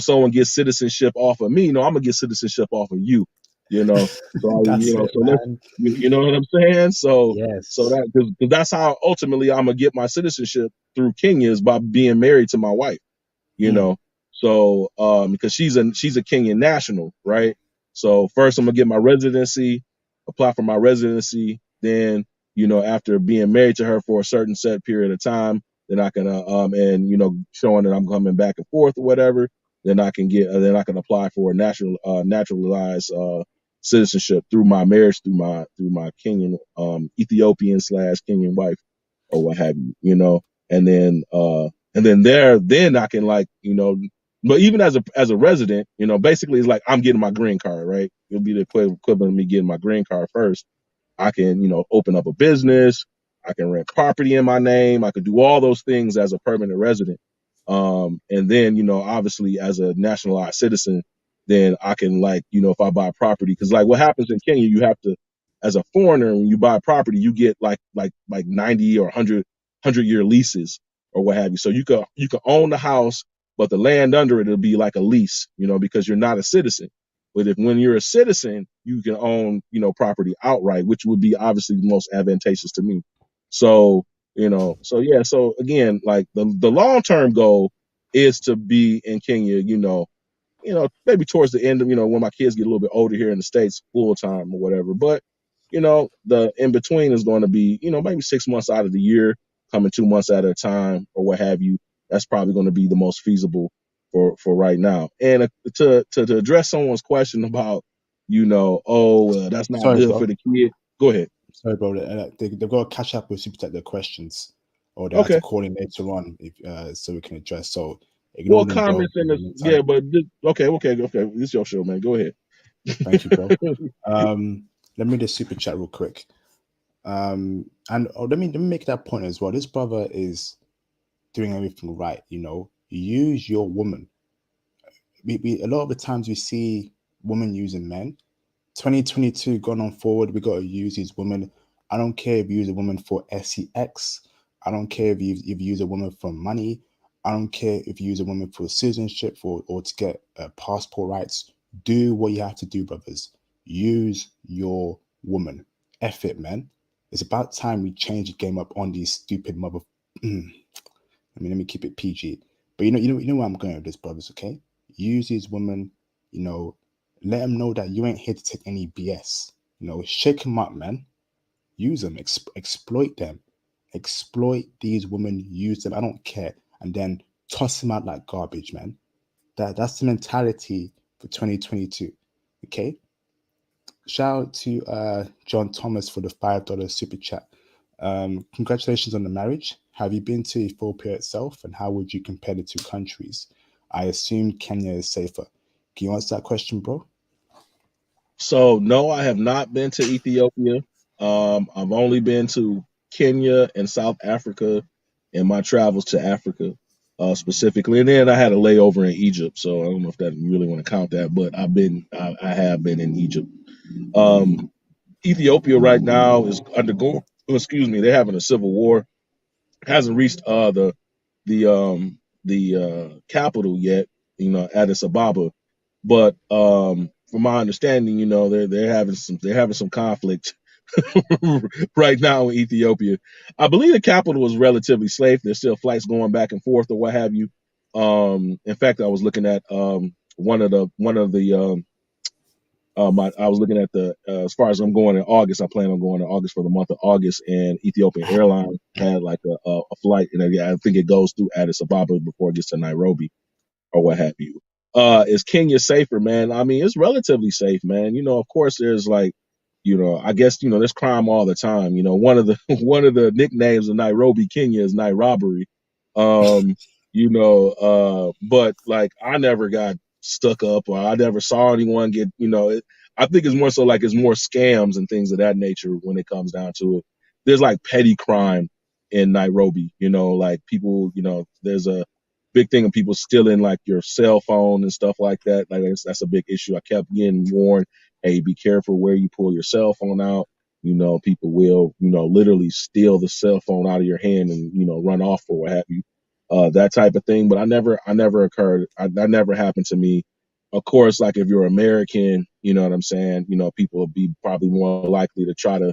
someone gets citizenship off of me, I'm gonna get citizenship off of you, you know. So That's it, so let's, man. you know what I'm saying? So Yes. that because that's how ultimately I'm gonna get my citizenship through Kenya is by being married to my wife, you Mm. know. So because she's a Kenyan national, right? So first I'm gonna get my residency, apply for my residency, then after being married to her for a certain set period of time, then I can and showing that I'm coming back and forth or whatever, then I can apply for a naturalized citizenship through my marriage through my Kenyan Ethiopian / Kenyan wife or what have you, and then I can but even as a resident, basically it's like I'm getting my green card, right? It'll be the equivalent of me getting my green card first. I can, open up a business. I can rent property in my name. I could do all those things as a permanent resident. And then, obviously as a nationalized citizen, then I can if I buy property, because like what happens in Kenya, you have to, as a foreigner, when you buy property, you get like 90 or 100 year leases or what have you. So you could own the house, but the land under it'll be like a lease, because you're not a citizen. But when you're a citizen, you can own, property outright, which would be obviously the most advantageous to me. So, so yeah, so again, like the long-term goal is to be in Kenya, maybe towards the end of, when my kids get a little bit older here in the States, full time or whatever. But, the in between is going to be, maybe 6 months out of the year, coming 2 months at a time or what have you. That's probably going to be the most feasible for right now. And to address someone's question about, that's not Sorry, good for bro. the kid. Go ahead. Sorry, bro. They've got to catch up with Super Tech their questions, or they have to Okay. call in later on if so we can address. So ignore Well, them, bro. comments in In the this, yeah, meantime. but okay. This is your show, man. Go ahead. Thank you, bro. Let me just super chat real quick. And let me make that point as well. This brother is doing everything right. You know, use your woman. We a lot of the times we see women using men. 2022 gone on forward, we got to use these women. I don't care if you use a woman for sex. I don't care if you use a woman for money. I don't care if you use a woman for citizenship or to get passport rights. Do what you have to do, brothers. Use your woman. F it, man. It's about time we change the game up on these stupid mother. Let me keep it PG. But you know where I'm going with this, brothers. Okay, use these women. You know, let them know that you ain't here to take any BS. You know, shake them up, man. Use them, exploit them, exploit these women. Use them. I don't care, and then toss them out like garbage, man. That's the mentality for 2022. Okay. Shout out to John Thomas for the $5 super chat. Congratulations on the marriage. Have you been to Ethiopia itself, and how would you compare the two countries? I assume Kenya is safer. Can you answer that question, bro? So no, I have not been to Ethiopia. I've only been to Kenya and South Africa in my travels to Africa, specifically. And then I had a layover in Egypt, so I don't know if that you really want to count that, but I have been in Egypt. Um, Ethiopia right now is undergoing. Oh, excuse me, they're having a civil war. Hasn't reached the capital yet, Addis Ababa. But from my understanding, they're having some conflict right now in Ethiopia. I believe the capital is relatively safe. There's still flights going back and forth or what have you. In fact, I was looking at I was looking at the as far as I'm going in August. I plan on going in August for the month of August, and Ethiopian Airlines had like a flight, and I think it goes through Addis Ababa before it gets to Nairobi or what have you. Is Kenya safer, man? I mean, it's relatively safe, man. Of course, there's like, I guess there's crime all the time. One of the one of the nicknames of Nairobi, Kenya, is night robbery. Um, but like I never got stuck up, or I never saw anyone get. I think it's more so like it's more scams and things of that nature when it comes down to it. There's like petty crime in Nairobi. Like people. There's a big thing of people stealing like your cell phone and stuff like that. Like that's a big issue. I kept getting warned, hey, be careful where you pull your cell phone out. People will, literally steal the cell phone out of your hand and, run off or what have you. That type of thing. But I never occurred. That never happened to me. Of course, like if you're American, you know what I'm saying? People will be probably more likely to try to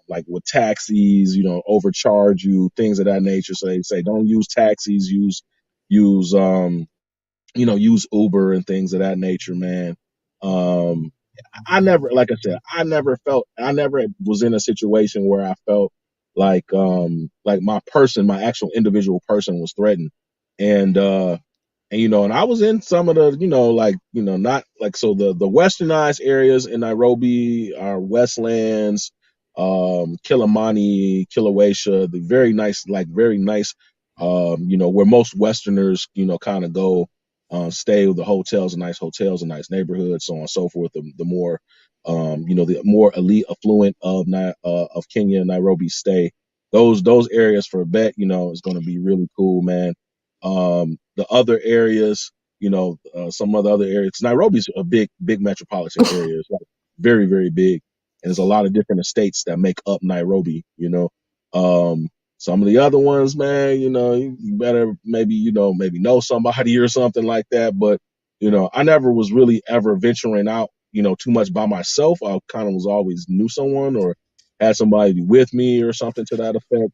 like with taxis, overcharge you, things of that nature. So they say don't use taxis, use use Uber and things of that nature, man. Um, I never, like I said, I never was in a situation where I felt like my actual individual person was threatened, and and I was in some of the like not like so the westernized areas in Nairobi are Westlands, Kilimani, Kilauea, the very nice where most Westerners kind of go stay with the hotels and nice neighborhoods, so on and so forth. The more the more elite affluent of Kenya, Nairobi stay. Those areas for a bet, is going to be really cool, man. The other areas, some of the other areas. Nairobi's a big metropolitan area. It's like very, very big, and there's a lot of different estates that make up Nairobi. Some of the other ones, man, you better maybe maybe know somebody or something like that. But I never was really ever venturing out, too much by myself. I kind of was always knew someone or had somebody with me or something to that effect.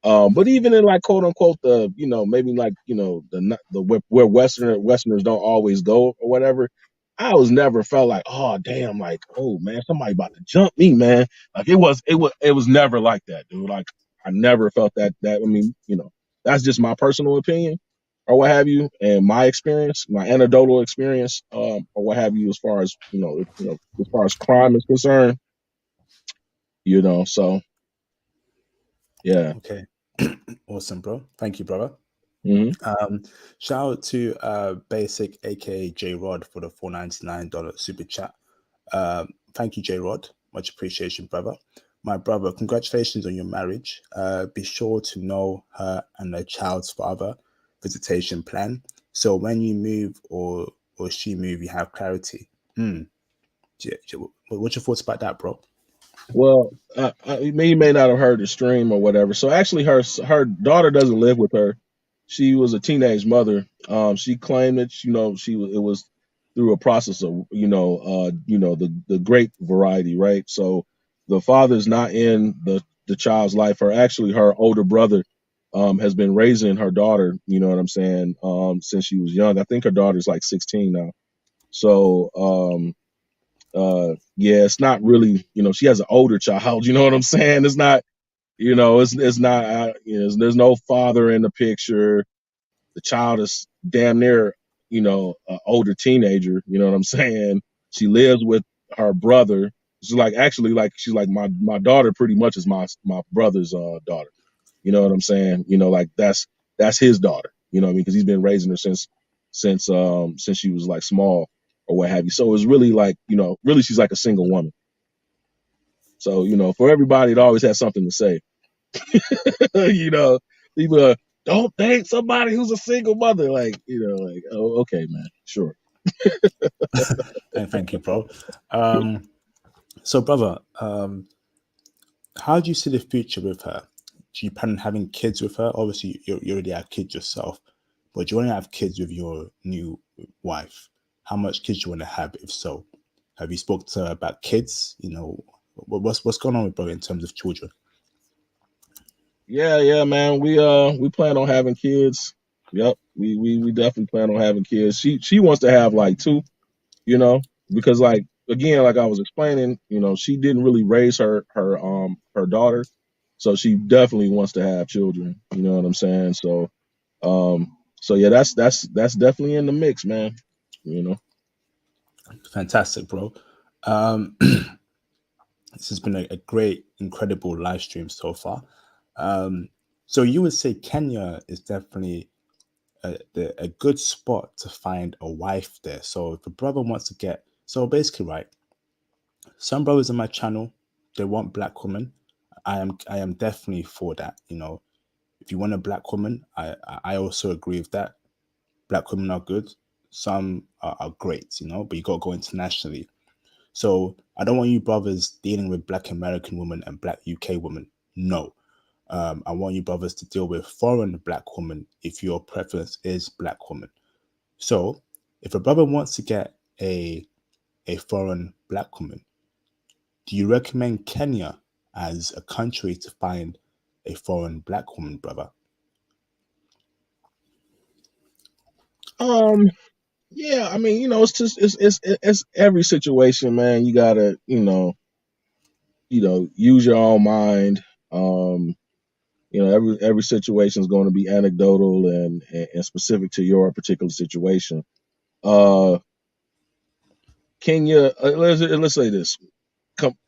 But even in like quote unquote the maybe like the where Westerners don't always go or whatever, I was never felt like, oh damn, like, oh man, somebody about to jump me, man. Like it was never like that, dude. Like I never felt that. I mean, that's just my personal opinion or what have you, and my experience, my anecdotal experience, or what have you, as far as as far as crime is concerned. So yeah. Okay. Awesome, bro. Thank you, brother. Hmm. Shout out to Basic, aka J Rod, for the $4.99 super chat. Thank you, J Rod. Much appreciation, brother. My brother, congratulations on your marriage. Be sure to know her and her child's father visitation plan. So when you move or she move, you have clarity. What's your thoughts about that, bro? Well, you may not have heard the stream or whatever. So actually, her daughter doesn't live with her. She was a teenage mother. She claimed that it was through a process of the great variety, right? So the father's not in the child's life. Her older brother has been raising her daughter. You know what I'm saying? Since she was young. I think her daughter's like 16 now. So yeah, it's not really, she has an older child. You know what I'm saying? It's not, it's not, there's no father in the picture. The child is damn near, an older teenager. You know what I'm saying? She lives with her brother. She's like, actually, like, she's like, my daughter pretty much is my brother's daughter. You know what I'm saying? Like that's his daughter. You know what I mean? Because he's been raising her since she was like small or what have you. So it's really like, really she's like a single woman. So, for everybody, it always has something to say. you know, People don't date somebody who's a single mother. Like, like, oh, okay, man, sure. Thank you, bro. So, brother, how do you see the future with her? Do you plan on having kids with her? Obviously, you already have kids yourself, but do you want to have kids with your new wife? How much kids do you want to have? If so, have you spoke to her about kids? What's going on with bro in terms of children? Yeah, man. We plan on having kids. Yep. We definitely plan on having kids. She wants to have like two, you know, because like again, like I was explaining, she didn't really raise her daughter. So she definitely wants to have children. You know what I'm saying? So yeah, that's definitely in the mix, man. You know. Fantastic, bro. This has been a great, incredible live stream so far. So you would say Kenya is definitely a good spot to find a wife there. So if a brother wants to get, so basically, right, some brothers on my channel, they want black women. I am definitely for that. If you want a black woman, I also agree with that. Black women are good. Some are great, but you got to go internationally. So I don't want you brothers dealing with black American women and black UK women. No. I want you brothers to deal with foreign black women if your preference is black woman. So if a brother wants to get a foreign black woman, do you recommend Kenya as a country to find a foreign black woman, brother? Um. Yeah. I mean, it's just it's every situation, man. You gotta use your own mind. Um. Every situation is going to be anecdotal and specific to your particular situation. Uh. Kenya. Let's say this. Com-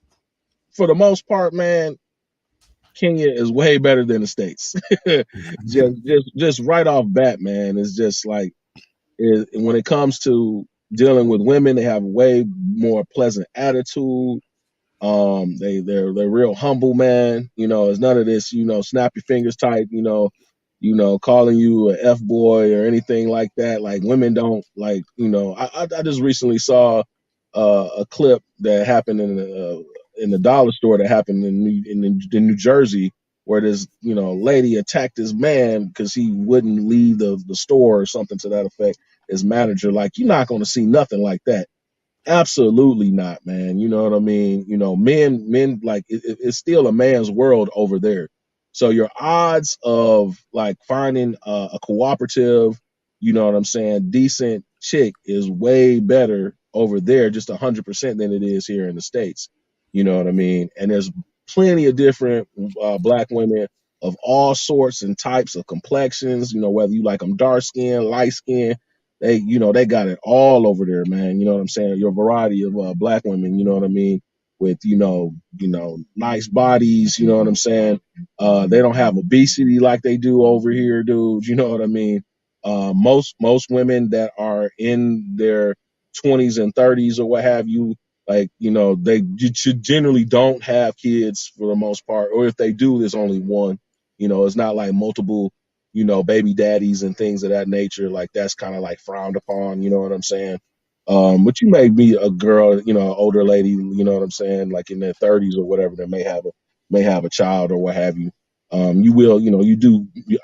for the most part, man, Kenya is way better than the states. just right off bat, man. It's just like when it comes to dealing with women, they have way more pleasant attitude. They're real humble, man. It's none of this, snap your fingers type, calling you a F boy or anything like that. Like women don't like, I just recently saw a clip that happened in the dollar store that happened in New Jersey where this lady attacked this man because he wouldn't leave the store or something to that effect. His manager, like, you're not going to see nothing like that. Absolutely not, man. You know what I mean? Men like it's still a man's world over there. So your odds of like finding a cooperative, you know what I'm saying, decent chick is way better over there, just 100% than it is here in the States. You know what I mean? And there's plenty of different black women of all sorts and types of complexions. Whether you like them dark skin, light skin, they got it all over there, man. You know what I'm saying? Your variety of black women, you know what I mean? with nice bodies. You know what I'm saying? They don't have obesity like they do over here, dude. You know what I mean? Most women that are in their 20s and 30s or what have you, like they generally don't have kids for the most part, or if they do, there's only one. It's not like multiple baby daddies and things of that nature. Like that's kind of like frowned upon. You know what I'm saying? But you may be a girl, older lady, you know what I'm saying, like in their 30s or whatever, that may have a child or what have you. You will,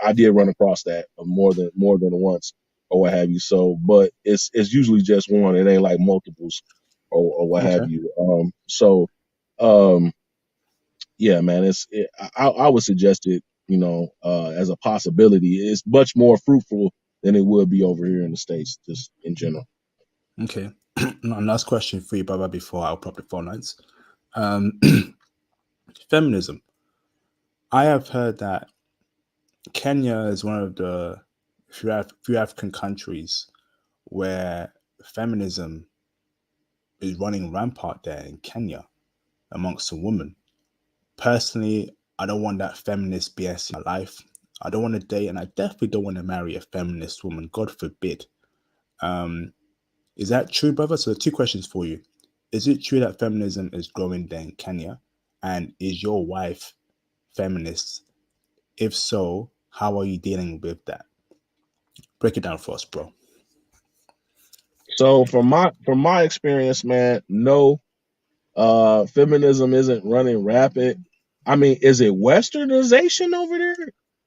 I did run across that more than once or what have you. So, but it's usually just one. It ain't like multiples or what have Okay. you. Um, yeah, man, I would suggest it, as a possibility. It's much more fruitful than it would be over here in the States, just in general. Okay. Now, last question for you, Baba, before I open up the phone lines. Um, feminism. I have heard that Kenya is one of the few African countries where feminism is running rampart there in Kenya amongst the women. Personally, I don't want that feminist BS in my life. I don't want to date, and I definitely don't want to marry a feminist woman. God forbid. Um, is that true, brother? So, two questions for you: is it true that feminism is growing there in Kenya, and is your wife feminist? If so, how are you dealing with that? Break it down for us, bro. So from my experience, man, no, feminism isn't running rapid. I mean, is it westernization over there?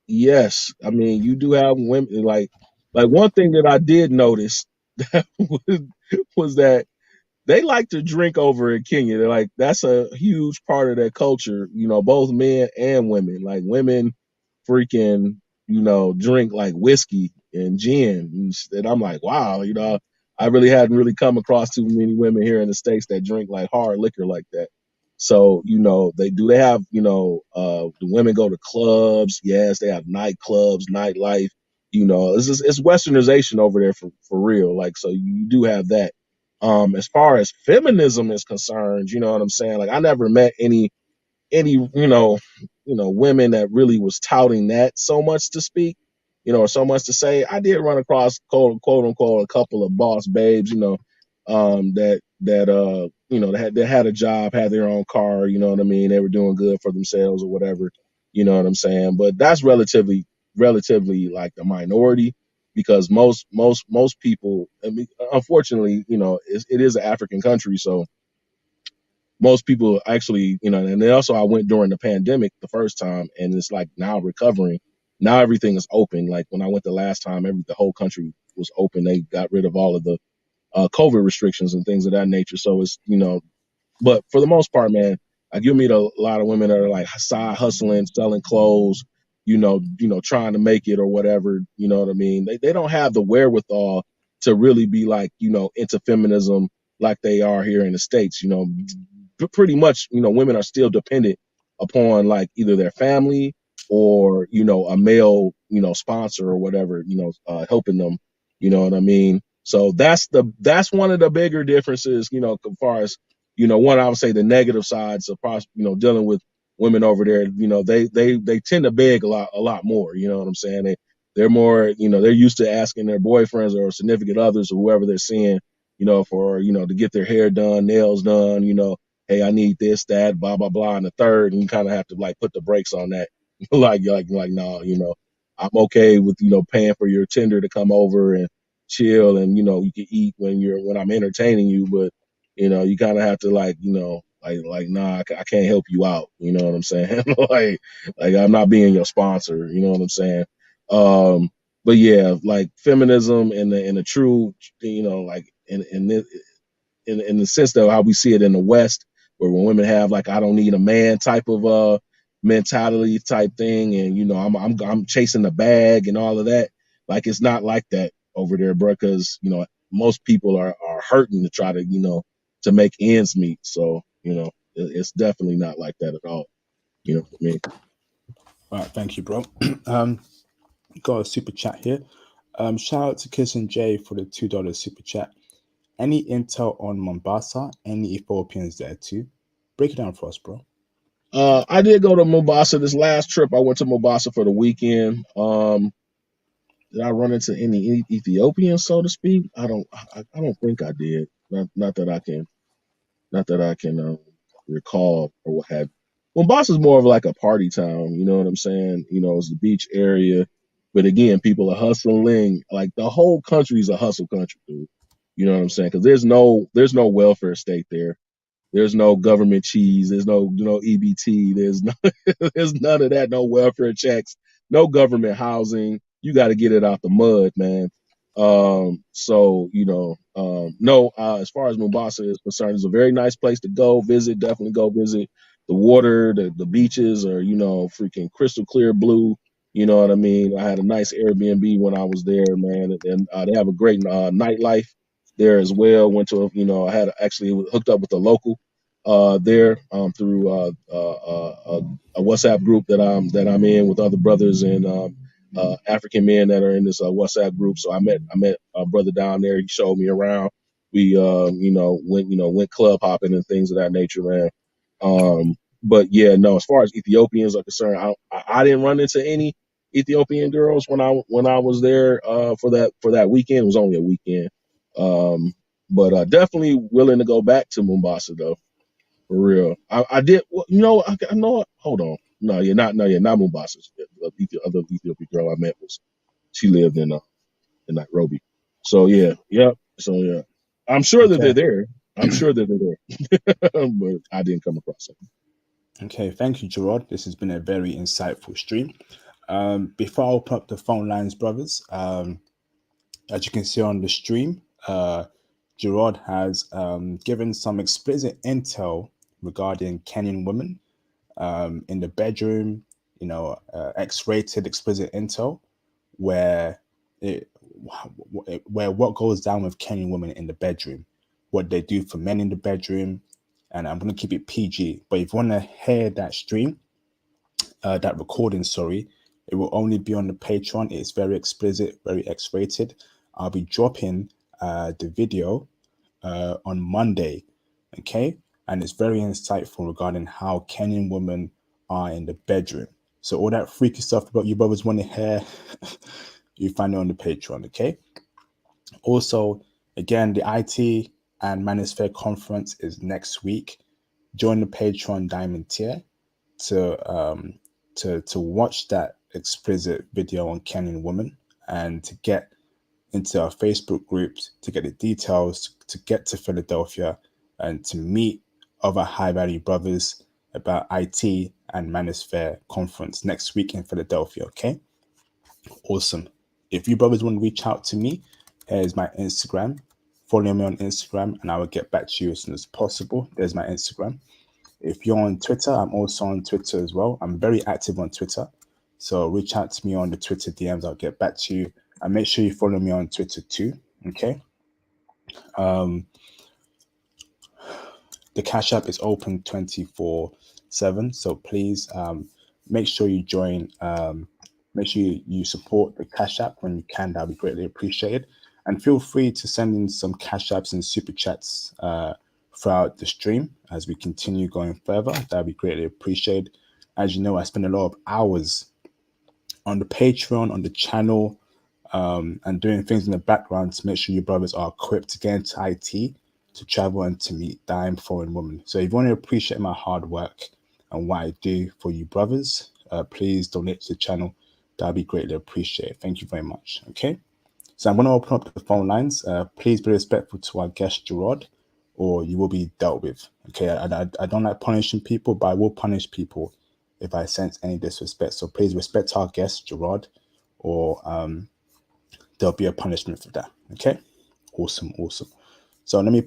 Yes. I mean, you do have women like one thing that I did notice was, was that they like to drink over in Kenya. They're like, that's a huge part of their culture, both men and women. Like women freaking, drink like whiskey and gin. And I'm like, wow, I really hadn't really come across too many women here in the States that drink like hard liquor like that. So, they have, the women go to clubs. Yes, they have nightclubs, nightlife. It's westernization over there for real. Like, so you do have that. As far as feminism is concerned, you know what I'm saying? Like I never met any women that really was touting that so much to speak, or so much to say. I did run across quote unquote a couple of boss babes, that had a job, had their own car, you know what I mean? They were doing good for themselves or whatever, you know what I'm saying? But that's relatively like the minority, because most people, I mean, unfortunately, it is an African country, so most people actually, and then also I went during the pandemic the first time, and it's like now recovering. Now everything is open. Like when I went the last time, the whole country was open. They got rid of all of the COVID restrictions and things of that nature. So it's, but for the most part, man, like you meet a lot of women that are like side hustling, selling clothes, trying to make it or whatever. You know what I mean? They don't have the wherewithal to really be like, into feminism like they are here in the States. Pretty much, women are still dependent upon like either their family or, a male, sponsor or whatever, helping them. You know what I mean? So that's one of the bigger differences, as far as, one, I would say the negative sides of, dealing with women over there. They tend to beg a lot more. You know what I'm saying? They're more, they're used to asking their boyfriends or significant others or whoever they're seeing, for, to get their hair done, nails done, hey, I need this, that, blah, blah, blah, and the third. And you kind of have to like put the brakes on that. like, no, I'm okay with, paying for your tender to come over and chill, and, you can eat when I'm entertaining you, but, you kind of have to like, nah, I can't help you out. You know what I'm saying? like I'm not being your sponsor. You know what I'm saying? But yeah, like feminism and the true, like in the sense that how we see it in the West, where when women have like I don't need a man type of mentality type thing, and I'm chasing the bag and all of that. Like it's not like that over there, bro. Because most people are hurting to try to to make ends meet. So it's definitely not like that at all. You know what I mean? All right, thank you, bro. um, got a super chat here. Shout out to Kiss and Jay for the $2 super chat. Any intel on Mombasa? Any Ethiopians there too? Break it down for us, bro. I did go to Mombasa this last trip. I went to Mombasa for the weekend. Did I run into any Ethiopians, so to speak? I don't think I did. Not that I can. Not that I can recall or what have. Mombasa is more of like a party town. You know what I'm saying? You know, it's the beach area, but again, people are hustling. Like the whole country is a hustle country, dude. You know what I'm saying? Because there's no welfare state there. There's no government cheese. There's no EBT. There's no there's none of that. No welfare checks. No government housing. You got to get it out the mud, man. So no. As far as Mombasa is concerned, it's a very nice place to go visit. Definitely go visit. The water, the beaches are freaking crystal clear blue. You know what I mean? I had a nice Airbnb when I was there, man, and they have a great nightlife there as well. Went to I had actually hooked up with a local there through a WhatsApp group that I'm in with other brothers and African men that are in this WhatsApp group. So I met a brother down there. He showed me around. We went club hopping and things of that nature, man. But yeah, no. As far as Ethiopians are concerned, I didn't run into any Ethiopian girls when I was there for that weekend. It was only a weekend. But definitely willing to go back to Mombasa though. For real. I did. Well, I know. Hold on. No, you're not. No, you're not Mombasa. The other Ethiopian girl I met she lived in Nairobi. So yeah, yep. So yeah, I'm sure that they're Okay. there. I'm sure that they're there, but I didn't come across them. Okay. Thank you, Gerard. This has been a very insightful stream. Before I open up the phone lines, brothers, as you can see on the stream, Gerard has given some explicit intel regarding Kenyan women in the bedroom, X-rated explicit intel, where it, where what goes down with Kenyan women in the bedroom, what they do for men in the bedroom, and I'm gonna keep it PG. But if you want to hear that stream, that recording, sorry, it will only be on the Patreon. It's very explicit, very X-rated. I'll be dropping the video on Monday, okay? And it's very insightful regarding how Kenyan women are in the bedroom. So all that freaky stuff about you brothers want to hear, you find it on the Patreon, okay? Also, again, the IT and Manosphere conference is next week. Join the Patreon Diamond tier to watch that explicit video on Kenyan women and to get into our Facebook groups, to get the details, to get to Philadelphia and to meet other high value brothers about IT and Manosphere conference next week in Philadelphia. Okay, awesome. If you brothers want to reach out to me, here's my Instagram. Follow me on Instagram and I will get back to you as soon as possible. There's my Instagram. If you're on Twitter, I'm also on Twitter as well. I'm very active on Twitter. So reach out to me on the Twitter DMs. I'll get back to you. And make sure you follow me on Twitter too. Okay. The Cash App is open 24/7. So please make sure you join. Make sure you support the Cash App when you can. That'll be greatly appreciated. And feel free to send in some Cash Apps and Super Chats throughout the stream as we continue going further. That'd be greatly appreciated. As you know, I spend a lot of hours on the Patreon, on the channel, and doing things in the background to make sure your brothers are equipped to get into IT, to travel, and to meet dime foreign women. So if you want to appreciate my hard work and what I do for you brothers, please donate to the channel. That'd be greatly appreciated. Thank you very much. Okay. So I'm going to open up the phone lines. Please be respectful to our guest, Gerard, or you will be dealt with. Okay, I don't like punishing people, but I will punish people if I sense any disrespect. So please respect our guest, Gerard, or there'll be a punishment for that. Okay, awesome, awesome. So let me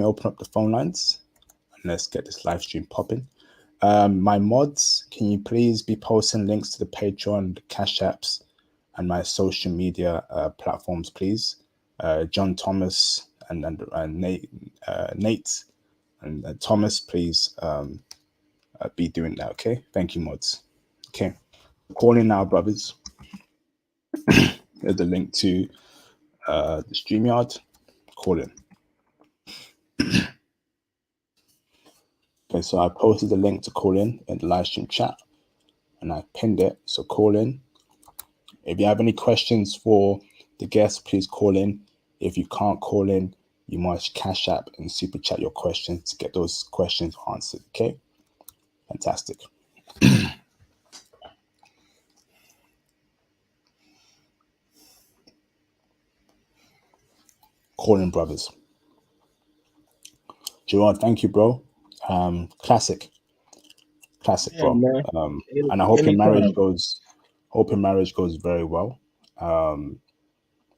open up the phone lines and let's get this live stream popping. My mods, can you please be posting links to the Patreon, the Cash Apps, and my social media platforms, please? John Thomas and Nate and Thomas, please be doing that. Okay, thank you, mods. Okay, calling now, brothers. There's the link to the StreamYard. Call in. Okay, so I posted the link to call in the live stream chat, and I pinned it. So call in. If you have any questions for the guests, please call in. If you can't call in, you must cash app and super chat your questions to get those questions answered. Okay, fantastic. Call in, brothers. Gerard, thank you, bro. Classic, Yeah, bro. man. And I hope your marriage Anytime. goes. Very well. I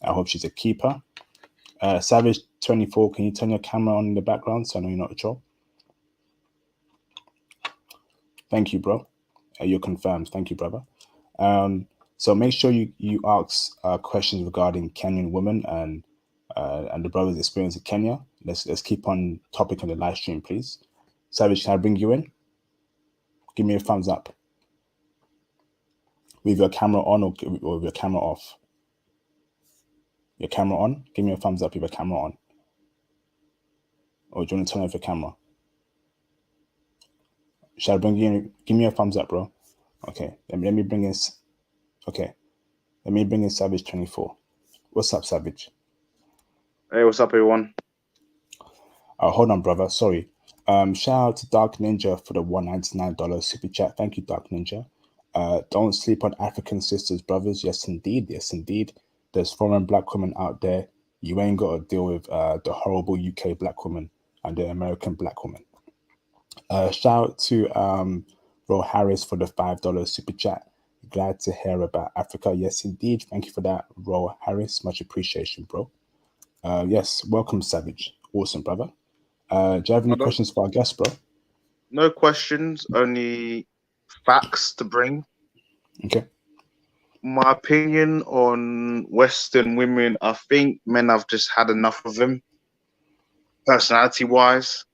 hope she's a keeper. Savage 24, can you turn your camera on in the background so I know you're not a troll? Thank you, bro. You're confirmed. Thank you, brother. So make sure you ask questions regarding Kenyan women and the brother's experience in Kenya. Let's keep on topic on the live stream, please. Savage, can I bring you in? Give me a thumbs up. With your camera on or with your camera off? Your camera on? Give me a thumbs up with your camera on. Or do you want to turn off your camera? Should I bring you in? Give me a thumbs up, bro. Okay, let me bring in. Okay, let me bring in Savage 24. What's up, Savage? Hey, what's up, everyone? Hold on, brother. Sorry. Shout out to Dark Ninja for the $199 super chat. Thank you, Dark Ninja. Don't sleep on African sisters, brothers. Yes, indeed. Yes, indeed. There's foreign black women out there. You ain't got to deal with the horrible UK black woman and the American black woman. Shout out to Ro Harris for the $5 super chat. Glad to hear about Africa. Yes, indeed. Thank you for that, Ro Harris. Much appreciation, bro. Yes, welcome, Savage. Awesome, brother. Do you have any questions for our guest, bro? No questions, only facts to bring. Okay. My opinion on Western women, I think men have just had enough of them, personality-wise,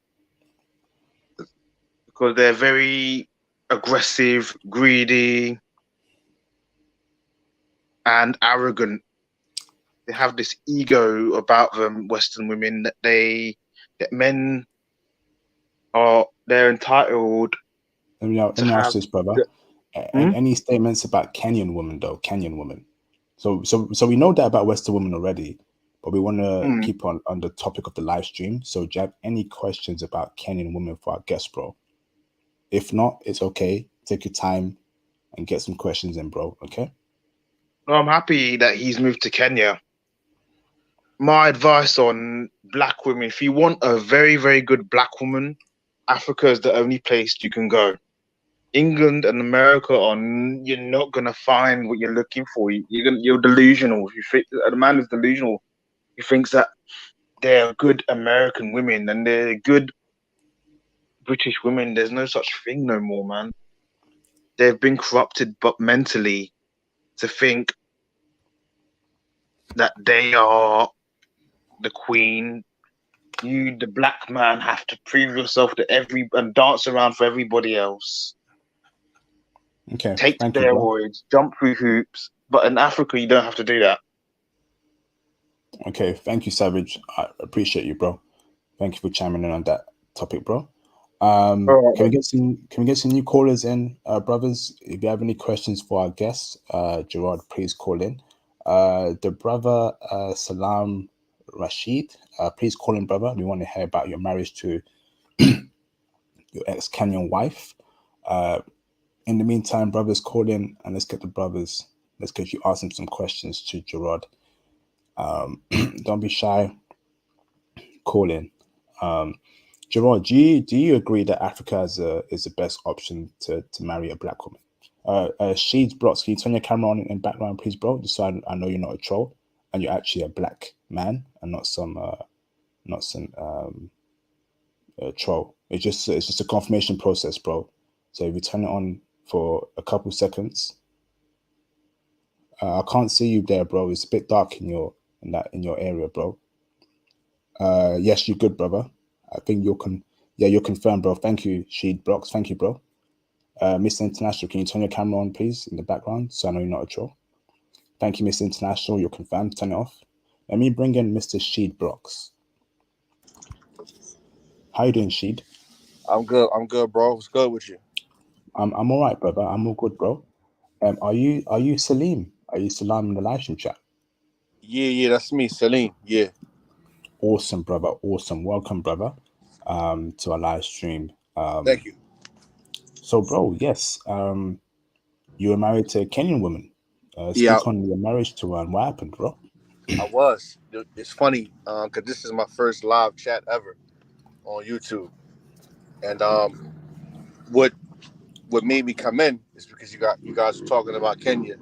because they're very aggressive, greedy, and arrogant. They have this ego about them, Western women, that men they're entitled Let me ask this, brother. Any statements about Kenyan women, though? Kenyan women. So we know that about Western women already, but we want to keep on the topic of the live stream. So, do you have any questions about Kenyan women for our guest, bro? If not, it's okay. Take your time and get some questions in, bro. Okay. No, I'm happy that he's moved to Kenya. My advice on black women: if you want a very, very good black woman, Africa is the only place you can go. England and America you're not gonna find what you're looking for. You're delusional. You think the man is delusional. He thinks that they're good American women and they're good British women. There's no such thing no more, man. They've been corrupted, but mentally, to think that they are the queen. You, the black man, have to prove yourself to and dance around for everybody else. Okay. Take Thank you, bro. steroids, jump through hoops. But in Africa, you don't have to do that. Okay. Thank you, Savage. I appreciate you, bro. Thank you for chiming in on that topic, bro. Right, can we get some new callers in, brothers? If you have any questions for our guests, Gerard, please call in. The brother Salam Rashid, please call in, brother. We want to hear about your marriage to your ex-Kenyan wife. In the meantime, brothers, call in and let's get you asking some questions to Gerard. Don't be shy. Call in. Gerard, do you agree that Africa is the best option to marry a black woman? Sheeds Blocks, can you turn your camera on in the background, please, bro? Just so I know you're not a troll and you're actually a black man and not some troll. It's just a confirmation process, bro. So if you turn it on for a couple seconds, I can't see you there, bro. It's a bit dark in your area, bro. Yes, you're good, brother. I think you're confirmed, bro. Thank you, Sheed Blocks. Thank you, bro. Mr. International, can you turn your camera on, please, in the background, so I know you're not a troll? Thank you, Mr. International. You're confirmed. Turn it off. Let me bring in Mr. Sheed Blocks. How you doing, Sheed? I'm good. I'm good, bro. What's good with you? I'm all right, brother. I'm all good, bro. Are you Salim? Are you Salam in the live stream chat? Yeah, that's me, Salim. Yeah. Awesome, brother. Awesome. Welcome, brother. To our live stream. Thank you. So, bro, yes. You were married to a Kenyan woman. Yeah, Speak on your marriage to her and what happened, bro. I was. It's funny, because this is my first live chat ever on YouTube, and what what made me come in is because you guys were talking about Kenya.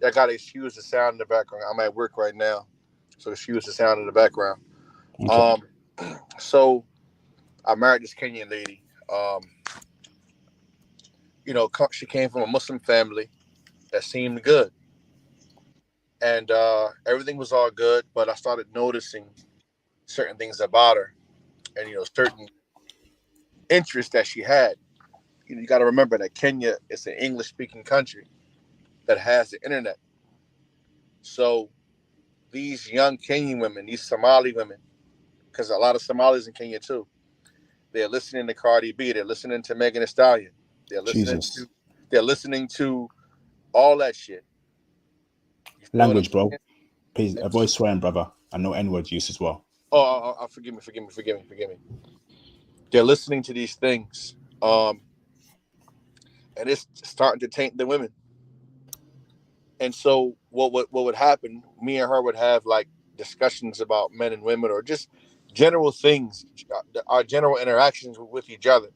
I got to excuse the sound in the background. I'm at work right now, so excuse the sound in the background. Okay. Um, so I married this Kenyan lady. She came from a Muslim family that seemed good, and everything was all good. But I started noticing certain things about her, and certain interests that she had. You got to remember that Kenya is an English-speaking country that has the internet. So these young Kenyan women, these Somali women, because a lot of Somalis in Kenya too, they're listening to Cardi B, they're listening to Megan Thee Stallion, they're listening Jesus. to, they're listening to all that shit. You feel what I'm Language, bro. saying? Please avoid swearing, brother. I know N-word use as well. Forgive me. They're listening to these things, and it's starting to taint the women. And so what would happen? Me and her would have like discussions about men and women, or just general things, our general interactions with each other.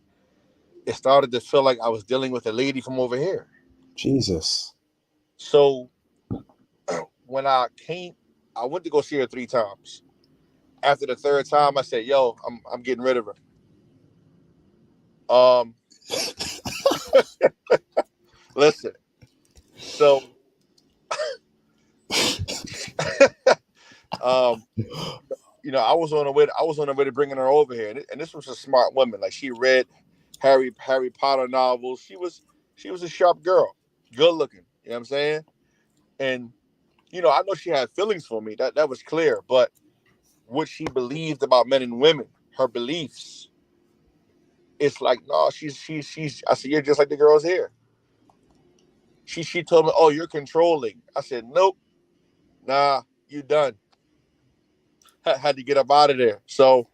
It started to feel like I was dealing with a lady from over here. Jesus. So when I went to go see her 3 times. After the third time, I said, "Yo, I'm getting rid of her." Um, Listen. So, um, I was on the way. I was on the way to bringing her over here, and this was a smart woman. Like, she read Harry Potter novels. She was a sharp girl, good looking. You know what I'm saying? And I know she had feelings for me. That was clear. But what she believed about men and women, her beliefs, it's like, no, she's. I said, you're just like the girls here. She told me, oh, you're controlling. I said, nope, nah, you done. Had to get up out of there. So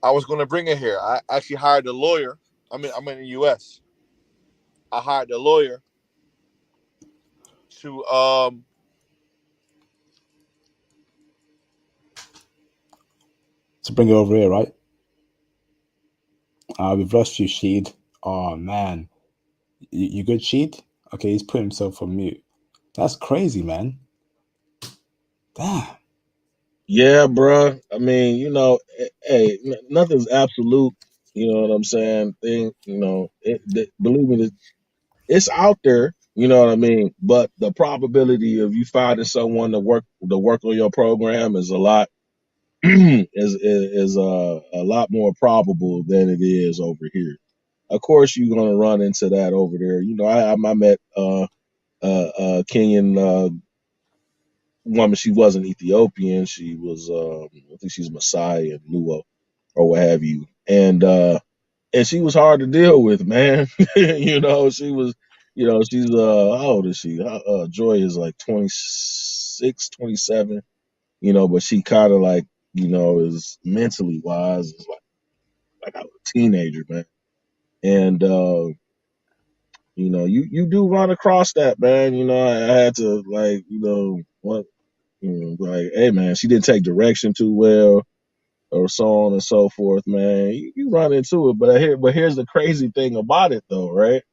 I was gonna bring her here. I actually hired a lawyer. I'm in the U.S. I hired a lawyer to bring it over here, right? We've lost you, Sheed. Oh, man. You good, Sheed? Okay, he's put himself on mute. That's crazy, man. Damn. Yeah, bruh. I mean, hey, nothing's absolute. You know what I'm saying? Believe me, it's out there. You know what I mean? But the probability of you finding someone to work on your program is a lot is a lot more probable than it is over here. Of course, you're gonna run into that over there. I met Kenyan woman. She wasn't Ethiopian. She was I think she's Maasai and Luo or what have you. And she was hard to deal with, man. She was she's how old is she? Joy is like 26, 27. But she kind of like, is mentally wise, is like a teenager, man. And you do run across that, man. I had to like, what like, hey man, she didn't take direction too well, or so on and so forth, man. You run into it, but here's the crazy thing about it, though, right?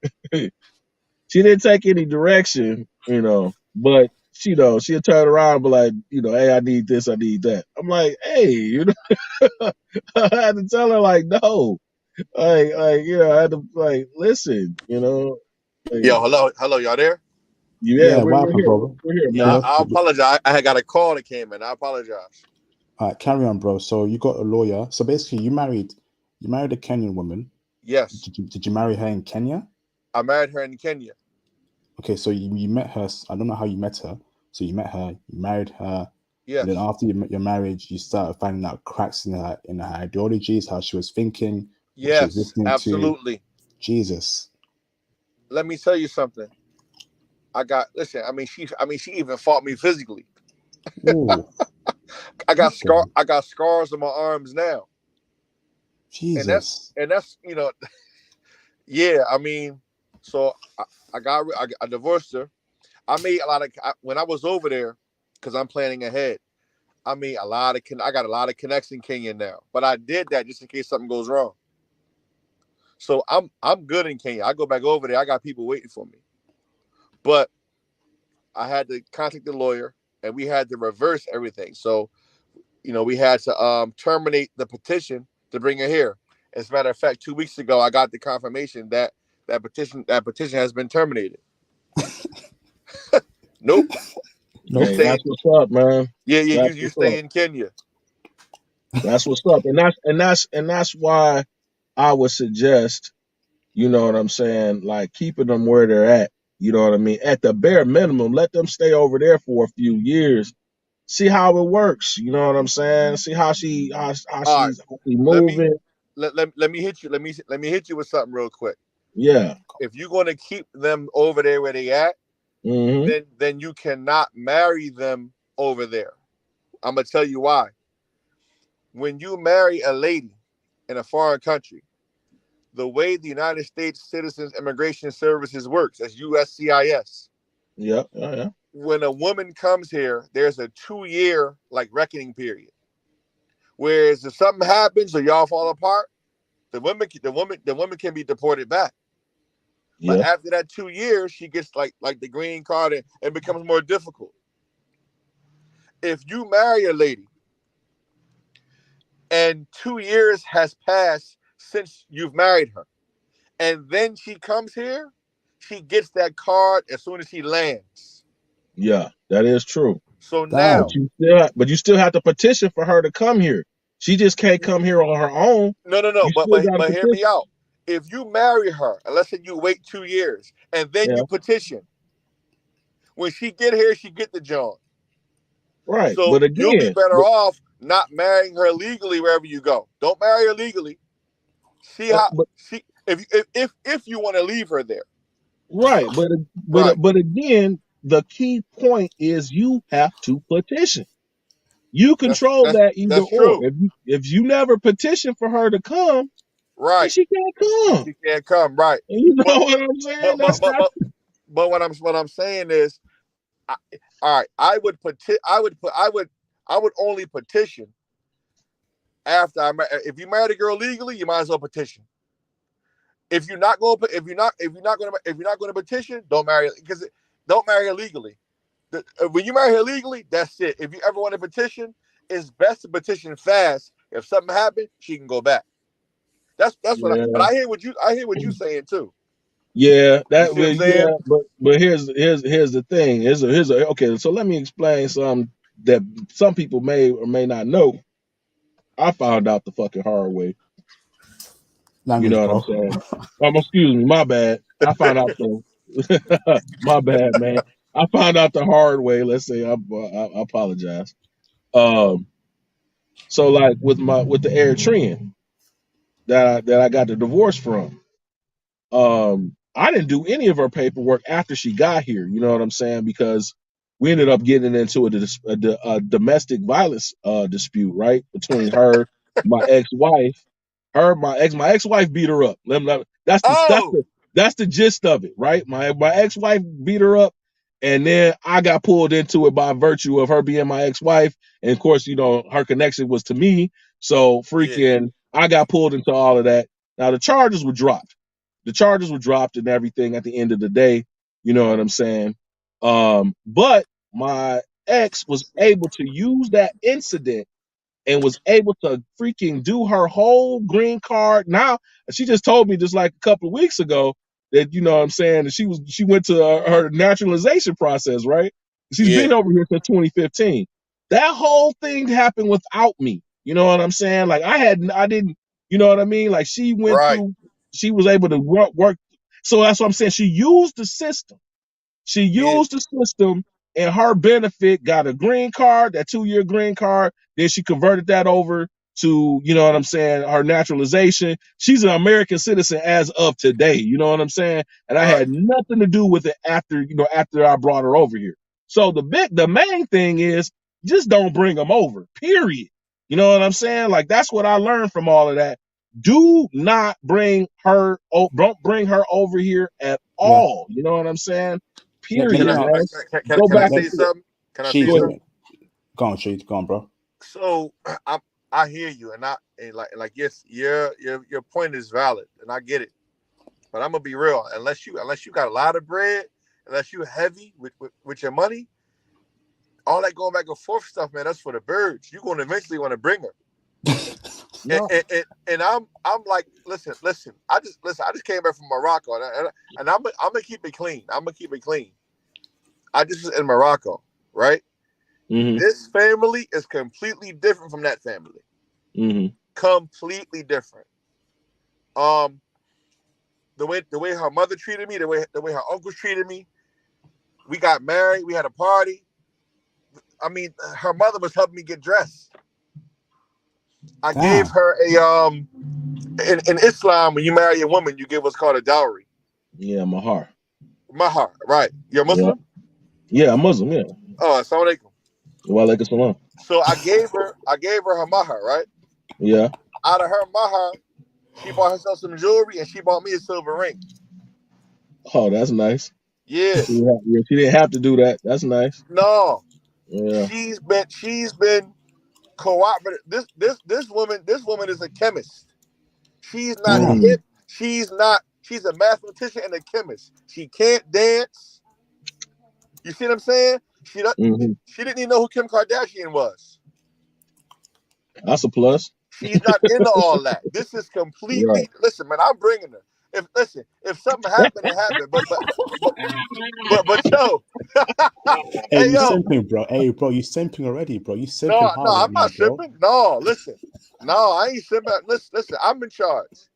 She didn't take any direction, but she'll turn around and be like, hey, I need this, I need that. I'm like, hey, I had to tell her like, no, I had to like, listen, like, yo, hello, y'all there? yeah, Yeah, we're, what we're happened, here, bro? we're here, Yeah, man. Yeah. I apologize. I had got a call that came in. I apologize. All right, carry on, bro. So you got a lawyer. So basically, you married a Kenyan woman. Yes, Did you marry her in Kenya? I married her in Kenya. Okay, so you met her. I don't know how you met her. So you met her, you married her. Yes. And then after your marriage, you start finding out cracks in her ideologies, how she was thinking, what she was Yes, listening absolutely. to. Jesus. Let me tell you something. Listen, I mean she even fought me physically. Ooh. I got Okay. scars on my arms now. Jesus. And that's yeah, I mean, so I divorced her. I made a lot of when I was over there, because I'm planning ahead. I made a lot of I got a lot of connects in Kenya now, but I did that just in case something goes wrong. So I'm good in Kenya. I go back over there. I got people waiting for me, but I had to contact the lawyer, and we had to reverse everything. So we had to terminate the petition to bring her here. As a matter of fact, 2 weeks ago, I got the confirmation that that petition has been terminated. Nope. Nope. Hey, that's what's up, man. Yeah, That's you what's stay up. in Kenya. That's what's up. And that's why I would suggest, you know what I'm saying, like keeping them where they're at. You know what I mean? At the bare minimum, let them stay over there for a few years. See how it works. You know what I'm saying? See how she's All right, let me moving. let me hit you. Let me hit you with something real quick. Yeah. If you're going to keep them over there where they at, Mm-hmm. then you cannot marry them over there. I'm gonna tell you why. When you marry a lady in a foreign country, the way the United States Citizens Immigration Services works, as USCIS, Yeah. Yeah. when a woman comes here, there's a 2-year like reckoning period. Whereas if something happens or y'all fall apart, the woman can be deported back. But Yeah. after that 2 years, she gets like the green card and becomes more difficult. If you marry a lady and 2 years has passed since you've married her, and then she comes here, she gets that card as soon as she lands. Yeah. That is true. So Damn. now, But you still have to petition for her to come here. She just can't come here on her own. no, You still got to but hear me petition. out. If you marry her, and let's say you wait 2 years, and then Yeah. you petition, when she get here, she get the job. Right. So But you'll be again, better off not marrying her legally wherever you go. Don't marry her legally. See how but see if you want to leave her there. right. Right. But again, the key point is you have to petition. You control that either That's or. true. If you never petition for her to come, then Right. she can't come. She can't come. Right. And you know But what I'm saying? but but but but, but what I'm saying is, I, all right. I would only petition after if you married a girl legally, you might as well petition. If you're not going if you're not going to petition, don't marry because don't marry her legally. When you marry her legally, that's it. If you ever want to petition, it's best to petition fast. If something happened, she can go back. That's yeah. but I hear what you saying too. Yeah, You see what I'm saying? but here's the thing. Okay, so let me explain something that some people may or may not know. I found out the fucking hard way. You Language, know what I'm bro. saying? Excuse me, my bad. I found out the my bad, man. I found out the hard way. Let's say I apologize. Um, so like with the Eritrean that I got the divorce from. I didn't do any of her paperwork after she got here. You know what I'm saying? Because we ended up getting into a domestic violence dispute, right, between her, my ex-wife. My ex-wife beat her up. Oh, That's the gist of it, right? My ex-wife beat her up, and then I got pulled into it by virtue of her being my ex-wife, and of course, her connection was to me. So yeah, freaking, I got pulled into all of that. Now the charges were dropped. The charges were dropped and everything at the end of the day. You know what I'm saying? But my ex was able to use that incident and was able to freaking do her whole green card. Now she just told me just like a couple of weeks ago that you know what I'm saying that she went to her naturalization process, right? She's yeah, been over here since 2015. That whole thing happened without me. You know what I'm saying? Like I didn't. You know what I mean? Like she went right, through. She was able to work. So that's what I'm saying. She used the system. She yeah, used the system and her benefit got a green card, that 2-year green card. Then she converted that over to, you know what I'm saying, her naturalization. She's an American citizen as of today. You know what I'm saying? And I Right. had nothing to do with it after I brought her over here. So the main thing is just don't bring them over, period. You know what I'm saying? Like, that's what I learned from all of that. Do not bring her, don't bring her over here at Yeah. all. You know what I'm saying? Let Period, me man. Go Can I back say into it. something? Can I say Chief, Go something? go on, Chief. Go on, bro. So I hear you, and like yes, your point is valid, and I get it. But I'm gonna be real. Unless you got a lot of bread, unless you heavy with your money, all that going back and forth stuff, man, that's for the birds. You're gonna eventually want to bring her. No. And I'm like, listen. I just came back from Morocco, and I'm gonna keep it clean. I'm gonna keep it clean. I just was in Morocco, right? Mm-hmm. This family is completely different from that family. Mm-hmm. Completely different. The way her mother treated me, the way her uncles treated me. We got married. We had a party. I mean, her mother was helping me get dressed. I gave her a in Islam, when you marry a woman, you give what's called a dowry. Yeah, mahar. Mahar, right? You're a Yeah. Muslim? Yeah, I'm Muslim, yeah. Oh, assalamu alaikum. Wa alaikum salam. So I gave her mahar, right? Yeah. Out of her mahar, she bought herself some jewelry and she bought me a silver ring. Oh, that's nice. Yeah. She didn't have to do that. That's nice. No. Yeah. She's been cooperative. This woman is a chemist. She's not hip. She's a mathematician and a chemist. She can't dance. You see what I'm saying? She didn't even know who Kim Kardashian was. That's a plus. She's not into all that. This is completely Right. listen, man. I'm bringing her. If something happened, it happened. But yo, Hey, hey you yo, simping, bro. Hey, bro, you simping already, bro. You simping no, hard right I'm now, not bro. simping. No, listen, no, I ain't simping. Listen, I'm in charge.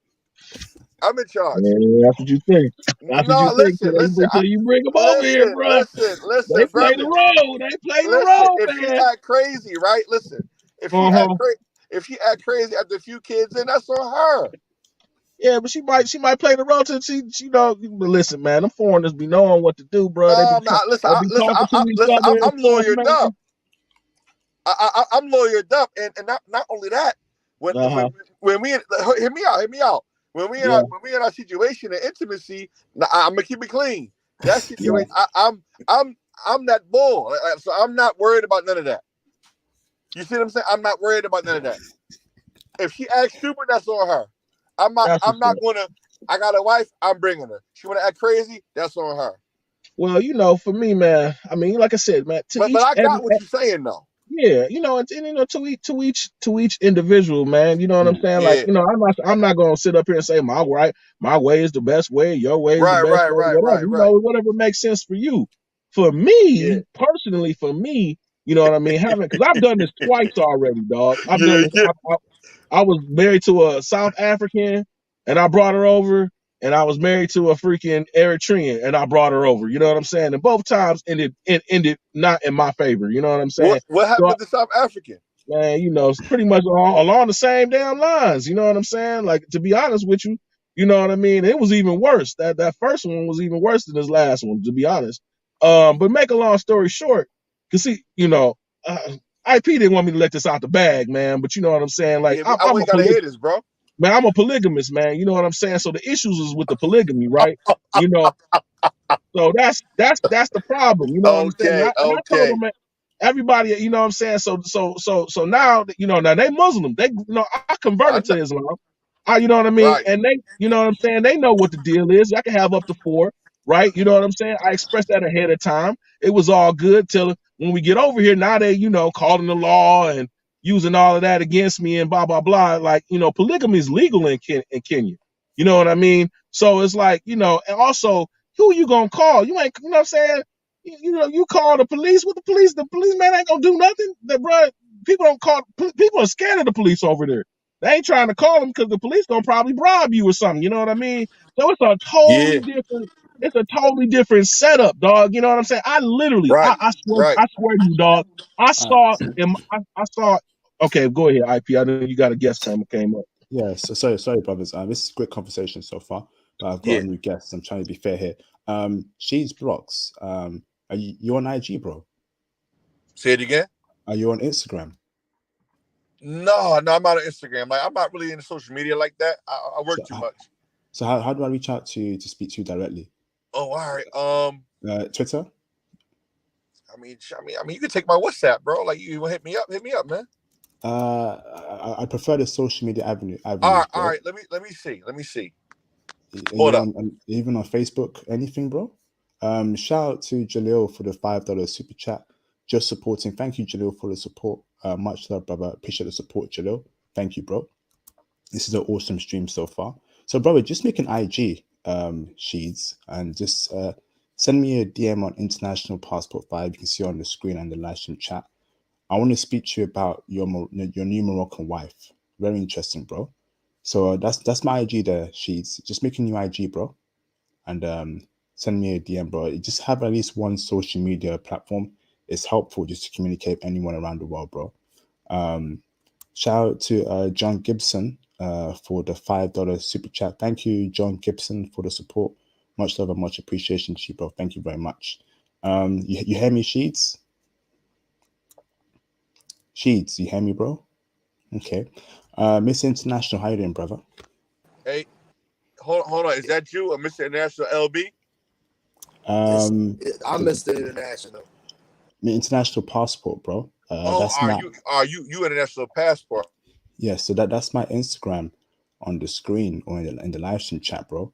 I'm in charge. Yeah, that's what you think. That's what you No, think listen, until you bring them over here, bro. They listen, play the brother. role. They play the Listen, role, if she man. act crazy, right? Listen, if she act crazy after a few kids, then that's on her. Yeah, but she might play the role till she know. But listen, man, them foreigners be knowing what to do, bro. They be talking to each other and I'm stuff, lawyered man. up. I'm lawyered up, and not only that, when we hear me out. When we in our situation and intimacy, I'm gonna keep it clean. That situation, I'm that bull, so I'm not worried about none of that. You see what I'm saying? I'm not worried about none of that. If she acts stupid, that's on her. I'm not gonna. I got a wife. I'm bringing her. She wanna act crazy, that's on her. Well, for me, man. I mean, like I said, man. But I got what you're saying though. Yeah, and to each individual, man. You know what I'm saying? Like, I'm not gonna sit up here and say my way is the best way, your way is the best way, whatever. Whatever makes sense for you. For me, personally, you know what I mean? Because I've done this twice already, dog. I've done this. I was married to a South African, and I brought her over. And I was married to a freaking Eritrean, and I brought her over. You know what I'm saying? And both times ended not in my favor. You know what I'm saying? What happened with the South African? Man, it's pretty much along the same damn lines. You know what I'm saying? Like, to be honest with you, you know what I mean? It was even worse. That first one was even worse than this last one, to be honest. But make a long story short, because see, IP didn't want me to let this out the bag, man. But you know what I'm saying? Like, I wouldn't gotta hear this, bro. Man, I'm a polygamist, man. You know what I'm saying? So the issues is with the polygamy, right? So that's the problem. You know what I'm saying? And I told them, man, everybody, you know what I'm saying? So now, now they Muslim. I converted to Islam. You know what I mean? Right. And they, you know what I'm saying? They know what the deal is. I can have up to 4, right? You know what I'm saying? I expressed that ahead of time. It was all good till when we get over here. Now they, calling the law and using all of that against me and blah, blah, blah. Like, polygamy is legal in Kenya. You know what I mean? So it's like, and also, who you gonna call? You ain't, you know what I'm saying? You call the police. What the policeman ain't gonna do nothing. People are scared of the police over there. They ain't trying to call them because the police gonna probably bribe you or something. You know what I mean? So it's a totally different. It's a totally different setup, dog. You know what I'm saying? I literally, Right, I right. swear to you, dog. I All right. saw. Okay, go ahead, IP. I know you got a guest came up. Yeah, so sorry, brothers. This is a great conversation so far, but I've got Yeah. a new guest. I'm trying to be fair here. She's blocks. Are you on IG, bro? Say it again. Are you on Instagram? No, I'm not on Instagram. Like, I'm not really into social media like that. I work So, too much. so how do I reach out to you to speak to you directly? Oh, all right. Twitter? I mean, you can take my WhatsApp, bro. Like, you hit me up, man. I prefer the social media avenues, All bro. right. Let me see. Are Hold you up. even on Facebook? Anything, bro? Shout out to Jalil for the $5 super chat. Just supporting. Thank you, Jalil, for the support. Much love, brother. Appreciate the support, Jalil. Thank you, bro. This is an awesome stream so far. So, brother, just make an IG sheets and just send me a DM on International Passport 5. You can see on the screen and the live stream chat. I want to speak to you about your new Moroccan wife. Very interesting, bro. So that's my IG there, sheets. Just make a new IG, bro, and send me a DM, bro. Just have at least one social media platform. It's helpful just to communicate with anyone around the world, bro. Shout out to John Gibson for the $5 super chat. Thank you, John Gibson, for the support. Much love and much appreciation to you, bro. Thank you very much. You hear me, Sheets? Sheets, you hear me, bro? Okay. Miss International, how you doing, brother? Hey, hold on. Is that you or Mr. International LB? Um, I'm Mr. International. my international passport, bro. Oh, That's my you International Passport? yeah. So that's my Instagram on the screen or in the live stream chat, bro.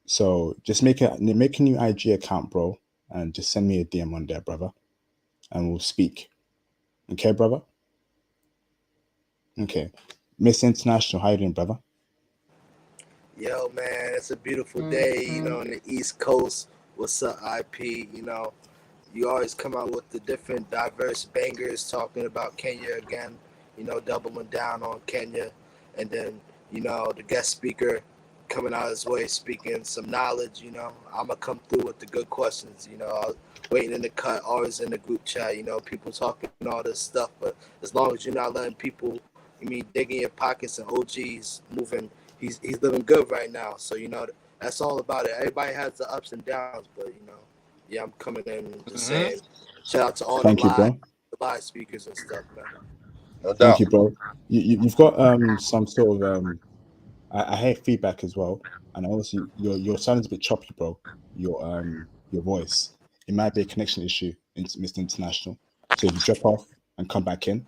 So just make a new IG account, bro, and just send me a DM on there, brother, and we'll speak. Okay, brother. Okay, Miss International, how you doing, brother? Yo, man, it's a beautiful day, you know, on the East Coast. What's up, IP? You know, you always come out with the different diverse bangers talking about Kenya again, you know, doubling down on Kenya. And then, you know, the guest speaker coming out his way speaking some knowledge, you know. I'm going to come through with the good questions, you know. I was waiting in the cut, always in the group chat, you know, people talking all this stuff. But as long as you're not letting people, dig in your pockets and OGs moving, he's living good right now. So, you know, that's all about it. Everybody has the ups and downs, but, you know, yeah, I'm coming in and just saying, shout out to all Thank you, bro. the live speakers and stuff, man. No Thank doubt. you, bro. You've got some sort of I hear feedback as well, and also your sound's a bit choppy, bro. Your voice. It might be a connection issue in Mr. International. So if you drop off and come back in,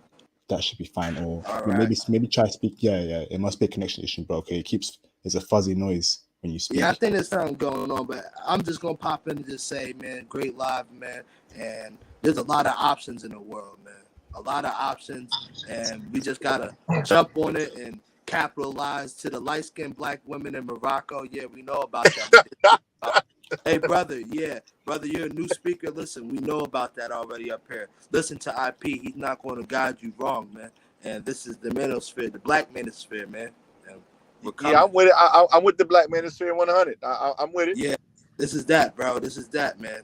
that should be fine. Or maybe try to speak. Yeah, it must be a connection issue, bro. Okay, there's a fuzzy noise when you speak. Yeah, I think there's something going on, but I'm just gonna pop in and just say, man, great live, man, and there's a lot of options in the world, man. A lot of options, and we just gotta jump on it and capitalize. To the light-skinned black women in Morocco, yeah, we know about that. Hey, brother, you're a new speaker. Listen, we know about that already up here. Listen to IP. He's not going to guide you wrong, man. And this is the manosphere, the black manosphere, man. And we're coming. Yeah, I'm with it. I'm with the Black Manosphere 100. I'm with it. Yeah, this is that, bro. This is that, man.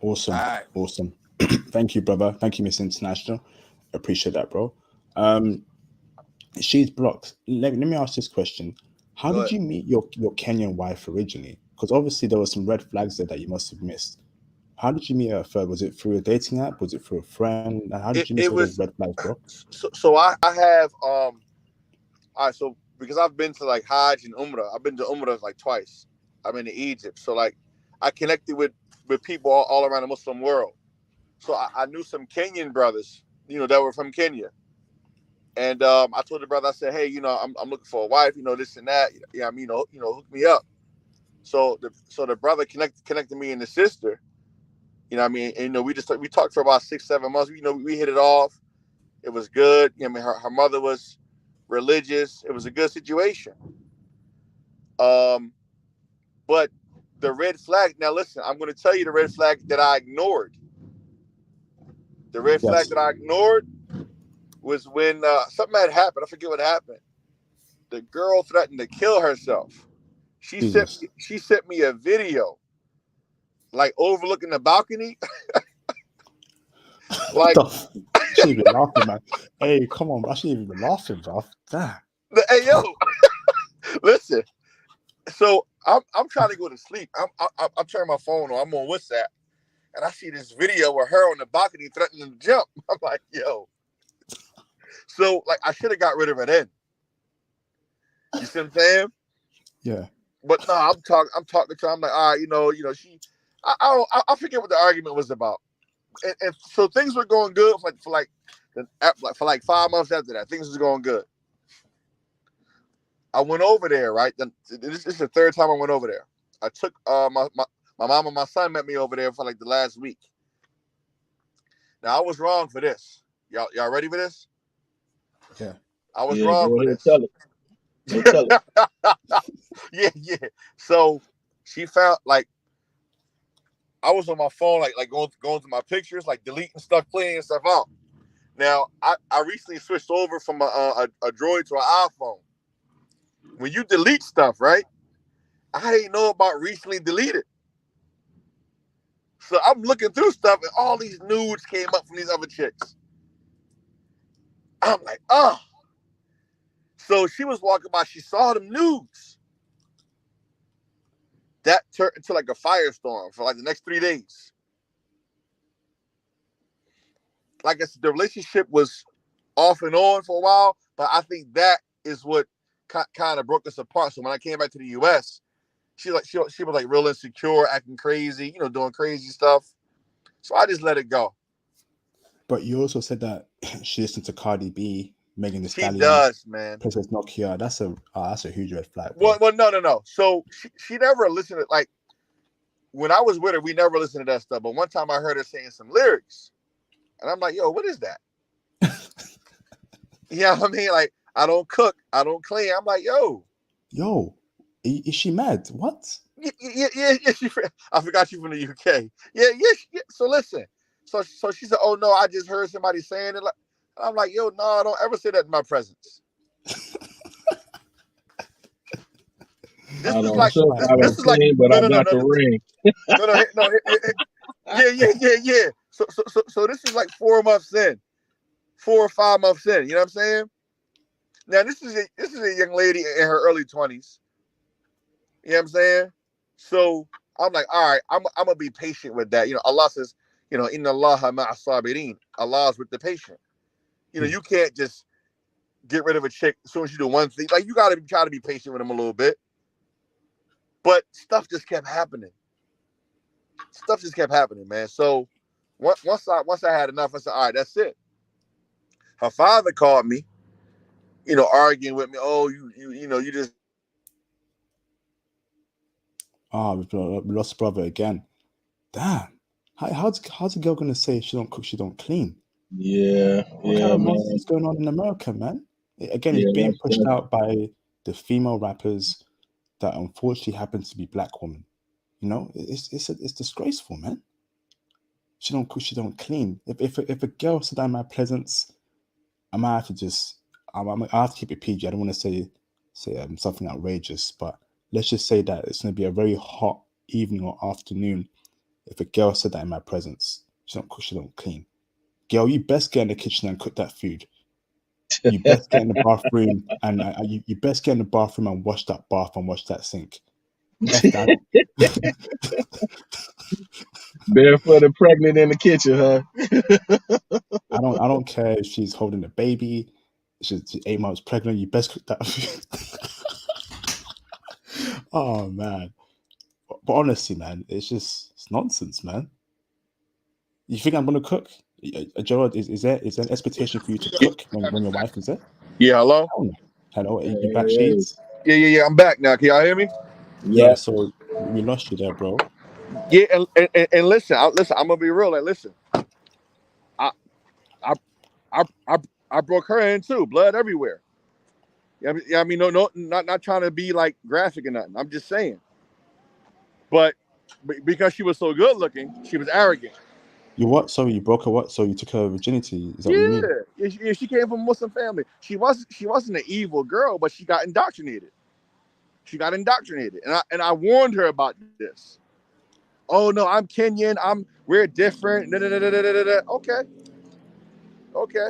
Awesome. All right. Awesome. Thank you, brother. Thank you, Miss International. Appreciate that, bro. She's blocked. Let me ask this question. How did you meet your Kenyan wife originally? Because obviously there were some red flags there that you must have missed. How did you meet her first? Was it through a dating app? Was it through a friend? And how did you miss all those red flags, bro? So I have all right, so because I've been to like Hajj and Umrah, I've been to Umrah like twice. I've been to Egypt. So like I connected with people all around the Muslim world. So I knew some Kenyan brothers, you know, that were from Kenya. And I told the brother, I said, hey, you know, I'm looking for a wife, you know, this and that. Yeah, I mean, you know, hook me up. So the brother connected me and the sister. You know what I mean? And, you know, we talked for about 6-7 months. You know, we hit it off. It was good. You know, I mean, her mother was religious. It was a good situation. But the red flag. Now, listen, I'm going to tell you the red flag that I ignored. The red flag that I ignored was when something had happened. I forget what happened. The girl threatened to kill herself. She Jesus. sent me a video, like overlooking the balcony. Like, She shouldn't even laughing, man. Hey, come on, I shouldn't even be laughing, bro. Damn. hey yo, listen. So I'm trying to go to sleep. I'm turning my phone on. I'm on WhatsApp, and I see this video with her on the balcony threatening to jump. I'm like, yo. So like, I should have got rid of her then. You see what I'm saying? Yeah. But no, I'm talking to her. I'm like, all right, she. I forget what the argument was about. And so things were going good for 5 months after that. Things was going good. I went over there, right? This is the third time I went over there. I took my mom and my son met me over there for like the last week. Now I was wrong for this. Y'all ready for this? Yeah. I was Yeah, wrong go for ahead, this. tell it. Go tell it. Yeah. So she found, like, I was on my phone, like going through my pictures, like deleting stuff, cleaning stuff out. Now I recently switched over from a Droid to an iPhone. When you delete stuff, right? I didn't know about recently deleted. So I'm looking through stuff, and all these nudes came up from these other chicks. I'm like, oh. So she was walking by, she saw them nudes. That turned into like a firestorm for like the next 3 days. Like I said, the relationship was off and on for a while, but I think that is what kind of broke us apart. So when I came back to the U.S., she was like real insecure, acting crazy, doing crazy stuff. So I just let it go. But you also said that she listened to Cardi B, Megan Thee She Stallion, does, man. Princess Nokia. That's a huge red flag, bro. Well, no. So she never listened to, like, when I was with her, we never listened to that stuff. But one time I heard her saying some lyrics, and I'm like, yo, what is that? You know what I mean? Like, I don't cook, I don't clean. I'm like, yo, is she mad? What? Yeah. I forgot you from the UK. Yeah. So listen. So she said, oh no, I just heard somebody saying it. I'm like, yo, no, don't ever say that in my presence. This I is don't like cook, I this don't is like clean, but no. I got the ring. Yeah. So this is like 4 months in, 4 or 5 months in. You know what I'm saying? Now this is a young lady in her early 20s. You know what I'm saying? So I'm like, all right, I'm gonna be patient with that. Allah says, Inna Allaha ma'a sabirin. Allah's with the patient. You can't just get rid of a chick as soon as you do one thing. Like, you gotta try to be patient with them a little bit. But stuff just kept happening. Man. So once I had enough, I said, all right, that's it. Her father called me, arguing with me. Oh, you just. We lost brother again. Damn. How's a girl gonna say she don't cook, she don't clean? Yeah, What kind of man. nonsense is going on in America, man? Again, Yeah, it's being pushed out by the female rappers that unfortunately happen to be black women. It's disgraceful, man. She don't cook, she don't clean. If a girl sit down in my presence, I might have to just I have to keep it PG. I don't want to say something outrageous, but let's just say that it's going to be a very hot evening or afternoon. If a girl said that in my presence, she don't cook, she don't clean. Girl, you best get in the kitchen and cook that food. You best get in the bathroom and you best get in the bathroom and wash that bath and wash that sink. F that. Barefoot and pregnant in the kitchen, huh? I don't care if she's holding a baby. She's 8 months pregnant. You best cook that food. Oh man. But honestly, man, it's nonsense, man. You think I'm gonna cook? Gerald, is there an expectation for you to cook when your wife is there? Yeah, hello? Hello, you back, Shades? Yeah, I'm back now. Can y'all hear me? Yeah, so we lost you there, bro. Yeah, and listen, I'm gonna be real. Like, listen, I broke her in too, blood everywhere. Yeah, I mean, no, not trying to be like graphic or nothing. I'm just saying. But because she was so good looking, she was arrogant. You what? Sorry, you broke her what? So you took her virginity? Is that what you mean? Yeah, she came from a Muslim family. She wasn't an evil girl, but she got indoctrinated. She got indoctrinated, and I warned her about this. Oh no, I'm Kenyan. We're different. Da, da, da, da, da, da. Okay, okay.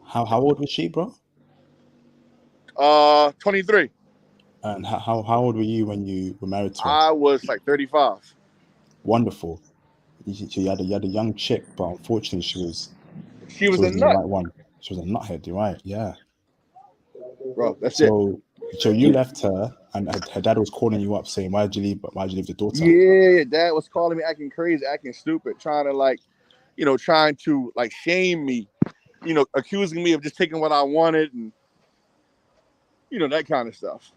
How old was she, bro? 23. And how old were you when you were married to her? I was like 35. Wonderful. You had a young chick, but unfortunately she She was a wasn't the nut, right one. She was a nuthead, you're right? Yeah. bro. That's it. So you left her, and her dad was calling you up saying, "Why'd you leave? Why'd you leave the daughter?" Yeah, dad was calling me acting crazy, acting stupid, trying to like shame me, accusing me of just taking what I wanted and that kind of stuff.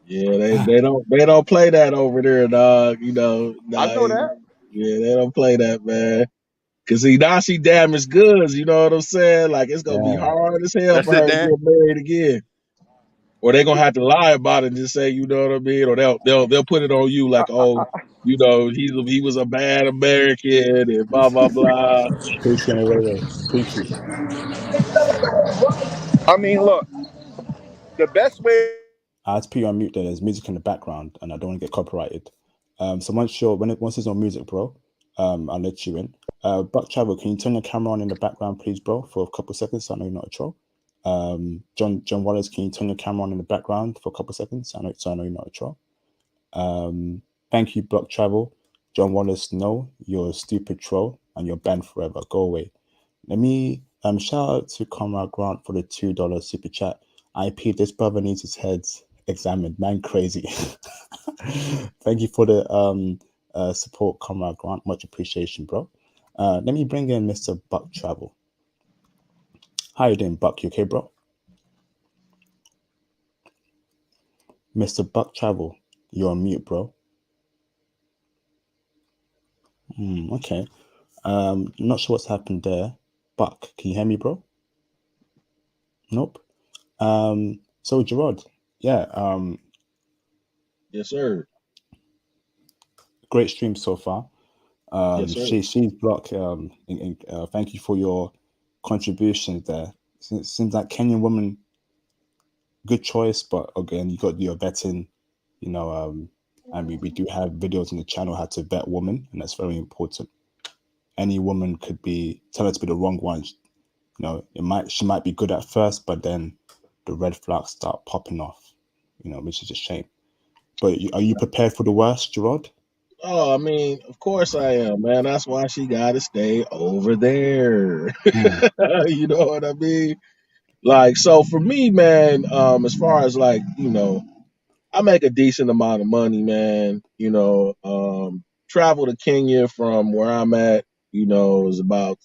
Yeah, they don't play that over there, dog. I know that. Yeah, they don't play that, man. Cause see, now she damaged goods. You know what I'm saying? Like it's gonna be Yeah. hard as hell That's for it, her to Dan. get married again. Or they gonna have to lie about it and just say, you know what I mean? Or they'll put it on you like, oh, he was a bad American and blah blah blah. Preach in a way. Preach it. I mean, look, the best way. I had to put you on mute there. There's music in the background, and I don't want to get copyrighted. So once it's on music, bro, I'll let you in. Buck Travel, can you turn your camera on in the background, please, bro, for a couple of seconds? So I know you're not a troll. John Wallace, can you turn your camera on in the background for a couple of seconds? So I know you're not a troll. Thank you, Buck Travel. John Wallace, no, you're a stupid troll, and you're banned forever. Go away. Let me shout out to Comrade Grant for the $2 super chat. IP, this brother needs his head examined. Man, crazy. Thank you for the support, Comrade Grant. Much appreciation, bro. Let me bring in Mr. Buck Travel. How you doing, Buck? You okay, bro? Mr. Buck Travel, you're on mute, bro. Okay. Not sure what's happened there. Buck, can you hear me, bro? Nope. So Gerard, yeah, Yes, sir. great stream so far. Yes, sir. She's Block. Thank you for your contributions there. Seems like Kenyan woman, good choice, but again, you got your vetting, and we do have videos on the channel how to vet women, and that's very important. Any woman could tell her to be the wrong one. She might be good at first, but then the red flags start popping off, which is a shame. But are you prepared for the worst, Gerard? Oh, I mean, of course I am, man. That's why she got to stay over there. You know what I mean? Like, so for me, man, as far as like, I make a decent amount of money, man. Travel to Kenya from where I'm at, is about,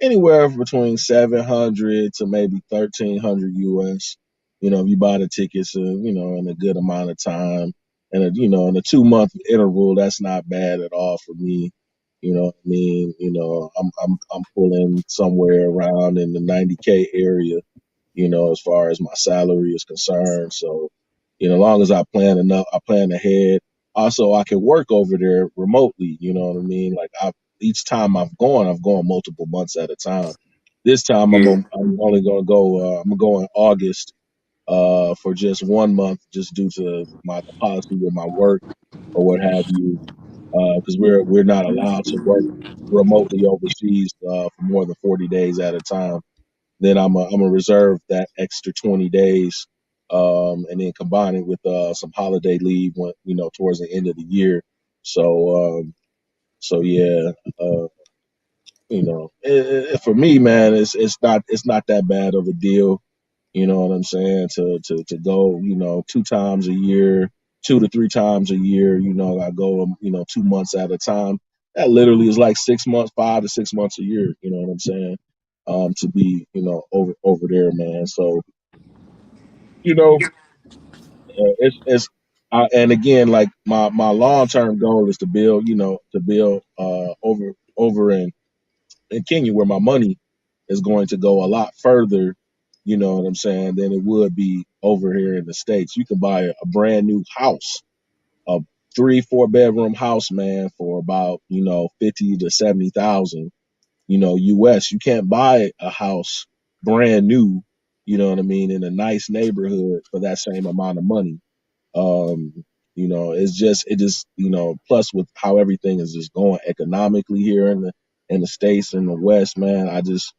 anywhere between 700 to maybe 1300 US. If you buy the tickets, in a good amount of time, and in a 2 month interval, that's not bad at all for me. You know what I mean? I'm pulling somewhere around in the 90K area, as far as my salary is concerned. So, as long as I plan ahead. Also, I can work over there remotely. You know what I mean? Like each time I've gone multiple months at a time. This time Yeah. I'm only gonna go. I'm gonna go in August for just 1 month, just due to the policy with my work or what have you. Because we're not allowed to work remotely overseas for more than 40 days at a time. Then I'm a reserve that extra 20 days, and then combine it with some holiday leave when towards the end of the year. So yeah, for me, man, it's not that bad of a deal. You know what I'm saying? To go, 2 times a year, 2 to 3 times a year. I go, 2 months at a time. That literally is like 6 months, 5 to 6 months a year. You know what I'm saying? To be, over there, man. So, you know, it's and again, like my long term goal is to build, over in Kenya where my money is going to go a lot further, you know what I'm saying, than it would be over here in the States. You can buy a brand new house, a 3-4 bedroom house, man, for about, 50 to 70,000, US. You can't buy a house brand new you know what I mean, in a nice neighborhood for that same amount of money. You know, it just, you know, plus with how everything is just going economically here in the States, in the West, man, I just,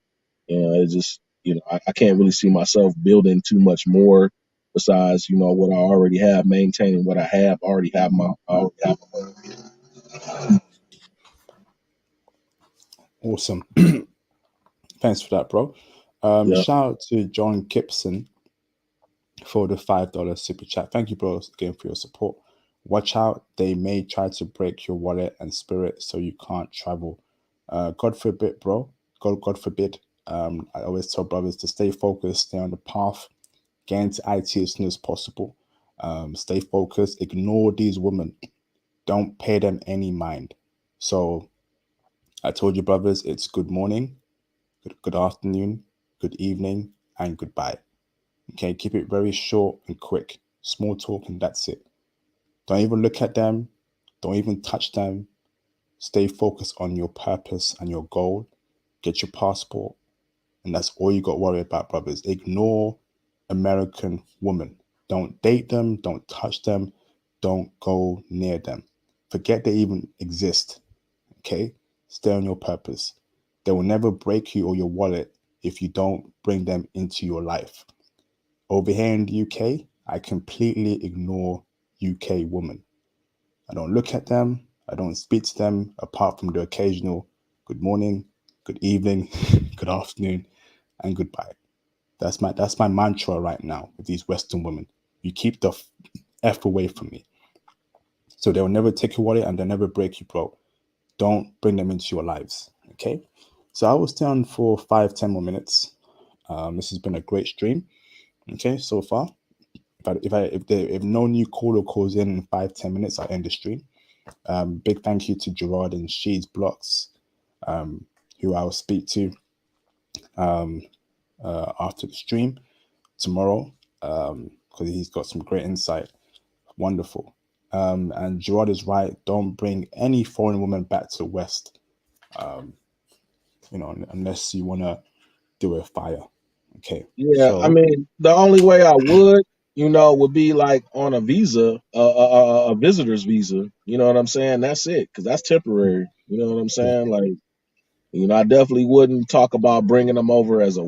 you know, it just, you know, I can't really see myself building too much more besides, you know, what I already have, maintaining what I have, I already have my Awesome. Thanks for that, bro. yeah. Shout out to John Gibson for the $5 super chat. Thank you, bro, again for your support. Watch out, they may try to break your wallet and spirit so you can't travel. God forbid, bro. God forbid. I always tell brothers to stay focused, stay on the path, get into IT as soon as possible. Stay focused, ignore these women. Don't pay them any mind. So I told you, brothers, it's good morning, good afternoon, good evening, and goodbye. Okay, keep it very short and quick. Small talk, and that's it. Don't even look at them. Don't even touch them. Stay focused on your purpose and your goal. Get your passport, and that's all you got to worry about, brothers. Ignore American women. Don't date them. Don't touch them. Don't go near them. Forget they even exist. Okay? Stay on your purpose. They will never break you or your wallet if you don't bring them into your life. Over here in the UK, I completely ignore UK women. I don't look at them. I don't speak to them apart from the occasional good morning, good evening, good afternoon, and goodbye. That's my mantra right now with these Western women. You keep the F away from me. So they'll never take your wallet and they'll never break you, bro. Don't bring them into your lives. Okay. So I will stay on for 5-10 more minutes. This has been a great stream. Okay, so far. If no new caller calls in 5-10 minutes, I'll end the stream. Big thank you to Gerard and She's Blocks, who I'll speak to after the stream tomorrow, because he's got some great insight. Wonderful. And Gerard is right. Don't bring any foreign woman back to the West, unless you want to do a fire. Okay. Yeah, I So, mean, the only way I would, you know, would be like on a visa, a visitor's visa. You know what I'm saying? That's it, because that's temporary. You know what I'm yeah. saying? Like, you know, I definitely wouldn't talk about bringing them over as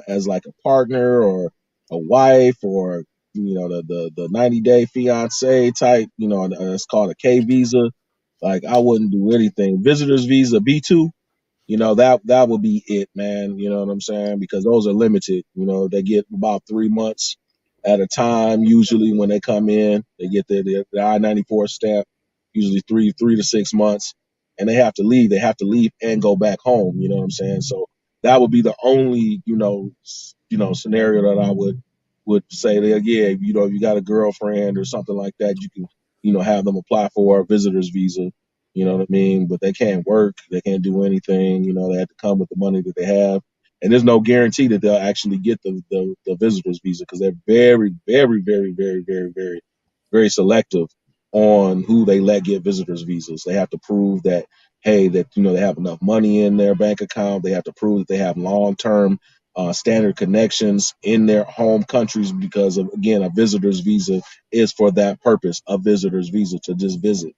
as like a partner or a wife or, you know, the 90-day fiance type. You know, it's called a K visa. Like, I wouldn't do anything. Visitor's visa B2. You know, that would be it, man. You know what I'm saying? Because those are limited. You know, they get about 3 months at a time. Usually when they come in, they get the I-94 stamp, usually three to 6 months, and they have to leave. They have to leave and go back home. You know what I'm saying? So that would be the only, scenario that I would say that, yeah, you know, if you got a girlfriend or something like that, you can, you know, have them apply for a visitor's visa. You know what I mean? But they can't work. They can't do anything. You know, they have to come with the money that they have. And there's no guarantee that they'll actually get the visitor's visa, because they're very, very, very, very, very, very, very selective on who they let get visitors visas. They have to prove that, hey, that, you know, they have enough money in their bank account. They have to prove that they have long-term standard connections in their home countries, because of, again, a visitor's visa is for that purpose, a visitor's visa, to just visit,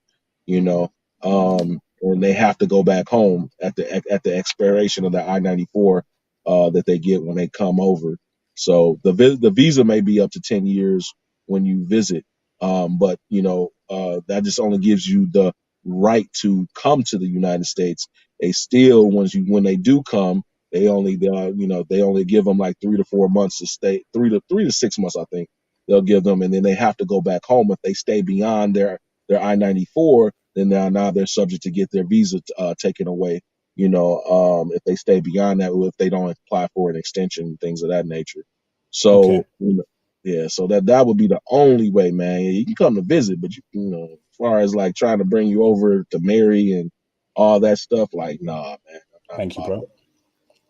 you know. And they have to go back home at the expiration of the I-94 that they get when they come over. So the visa may be up to 10 years when you visit, but you know, that just only gives you the right to come to the United States. They still, when they do come, they only give them like 3 to 4 months to stay, 3 to 6 months, I think they'll give them, and then they have to go back home. If they stay beyond their I-94, then now they're subject to get their visa taken away. You know, if they stay beyond that, or if they don't apply for an extension, things of that nature. Okay. So, you know, yeah, so that would be the only way, man. You can come to visit, but you know, as far as like trying to bring you over to marry and all that stuff, like, nah, man, I'm not Thank you, about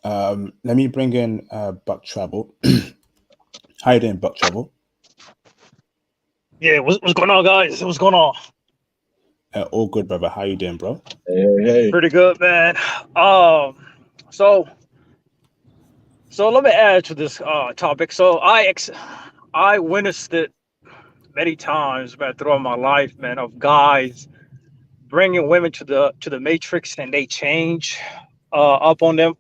bro. Let me bring in Buck Travel. How you doing, Buck Travel? Yeah, what's going on, guys? What's going on? All good, brother. How you doing, bro? that. Hey. Pretty good, man. So So let me add to this topic. So I witnessed it many times, man, throughout my life, man, of guys bringing women to the matrix and they change up on them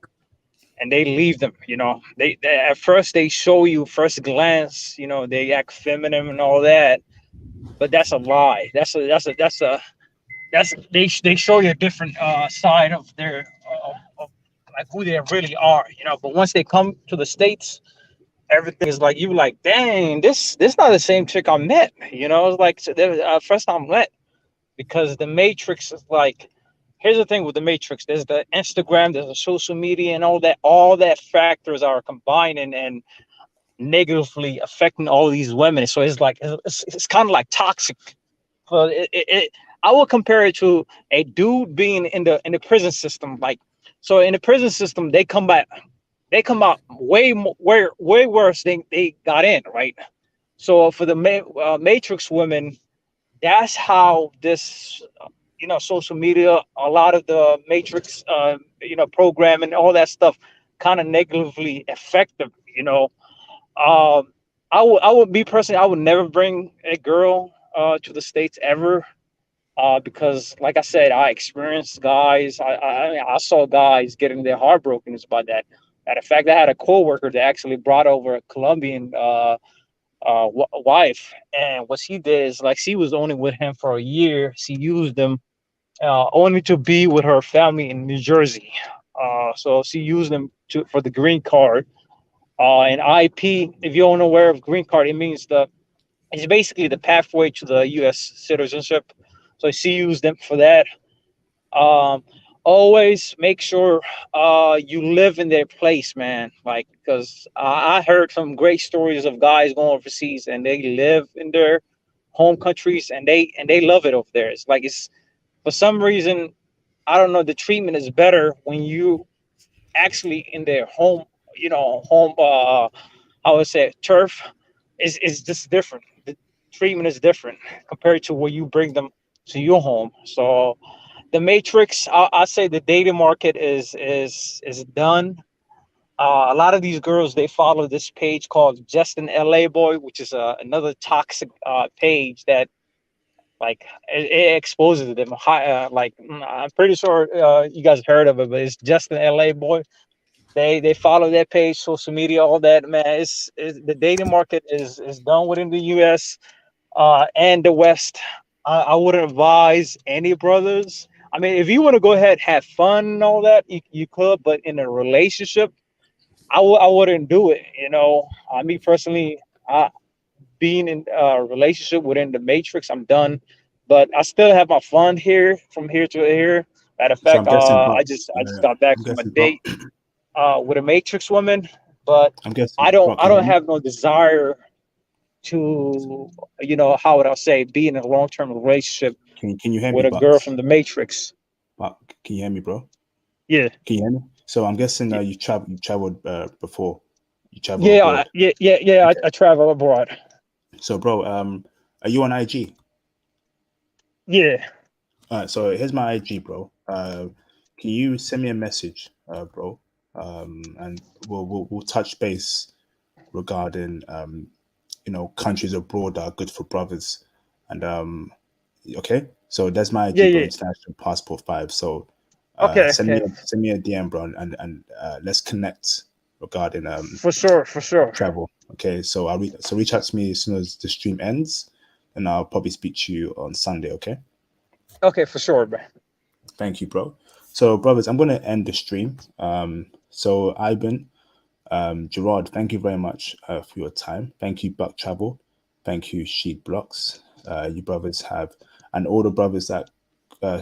and they leave them. You know, they at first they show you first glance, you know, they act feminine and all that, but that's a lie. That's they show you a different side of their of like who they really are, you know. But once they come to the states, everything is like you like, dang, this not the same chick I met, you know. It's like so first time I met because the Matrix is like. Here's the thing with the Matrix: there's the Instagram, there's the social media, and all that. All that factors are combining and negatively affecting all these women. So it's like it's kind of like toxic. So I will compare it to a dude being in the prison system. Like, so in the prison system, they come out way worse than they got in, right? So for the Matrix women, that's how this, you know, social media, a lot of the Matrix, you know, programming, all that stuff, kind of negatively affect them. You know, I would be personally, I would never bring a girl to the states ever because, like I said, I experienced guys. I saw guys getting their heart broken is about that. Matter of fact, I had a coworker that actually brought over a Colombian wife, and what she did is like she was only with him for a year. She used him only to be with her family in New Jersey. So she used them to for the green card. And IP, if you're unaware of green card, it means it's basically the pathway to the U.S. citizenship. So she used them for that. Um, Always make sure you live in their place, man. Like, because I heard some great stories of guys going overseas and they live in their home countries and they love it over there. It's like it's for some reason I don't know, the treatment is better when you actually in their home, you know, home. I would say turf is just different. The treatment is different compared to where you bring them to your home. So the Matrix, I say the dating market is done. A lot of these girls they follow this page called Just an LA Boy, which is another toxic page that like it exposes them. Like I'm pretty sure you guys heard of it, but it's Just an LA Boy. They follow that page, social media, all that. Man, it's the dating market is done within the U.S. And the West. I wouldn't advise any brothers. I mean, if you want to go ahead have fun and all that, you could, but in a relationship, I wouldn't do it. You know, me personally, being in a relationship within the matrix, I'm done. But I still have my fun here from here to here. Matter of So fact, I'm guessing, I just got back I'm from a guessing, Brock. date with a matrix woman, but I'm guessing, Brock. I Can you don't hear me? have no desire to, you know, how would I say, be in a long term relationship Can you hear me, with a girl Bucks? from the Matrix. Buck, can you hear me, bro? Yeah, Can you hear me? So I'm guessing yeah, you traveled before. You travel abroad. yeah. Okay. I travel abroad. So, bro, are you on IG? Yeah, All right. So here's my IG, bro. Can you send me a message, bro? And we'll touch base regarding you know, countries abroad that are good for brothers. And okay, so that's my yeah, IG, bro. yeah. International Passport 5. So Okay, okay, send me a DM, bro, and let's connect regarding for sure, for sure. travel. Okay, so so reach out to me as soon as the stream ends, and I'll probably speak to you on Sunday. Okay, Okay, for sure, man. thank you, bro. So, brothers, I'm gonna end the stream. So Ivan, Gerard, thank you very much for your time. Thank you, Buck Travel. Thank you, Sheet Blocks. You brothers have, and all the brothers that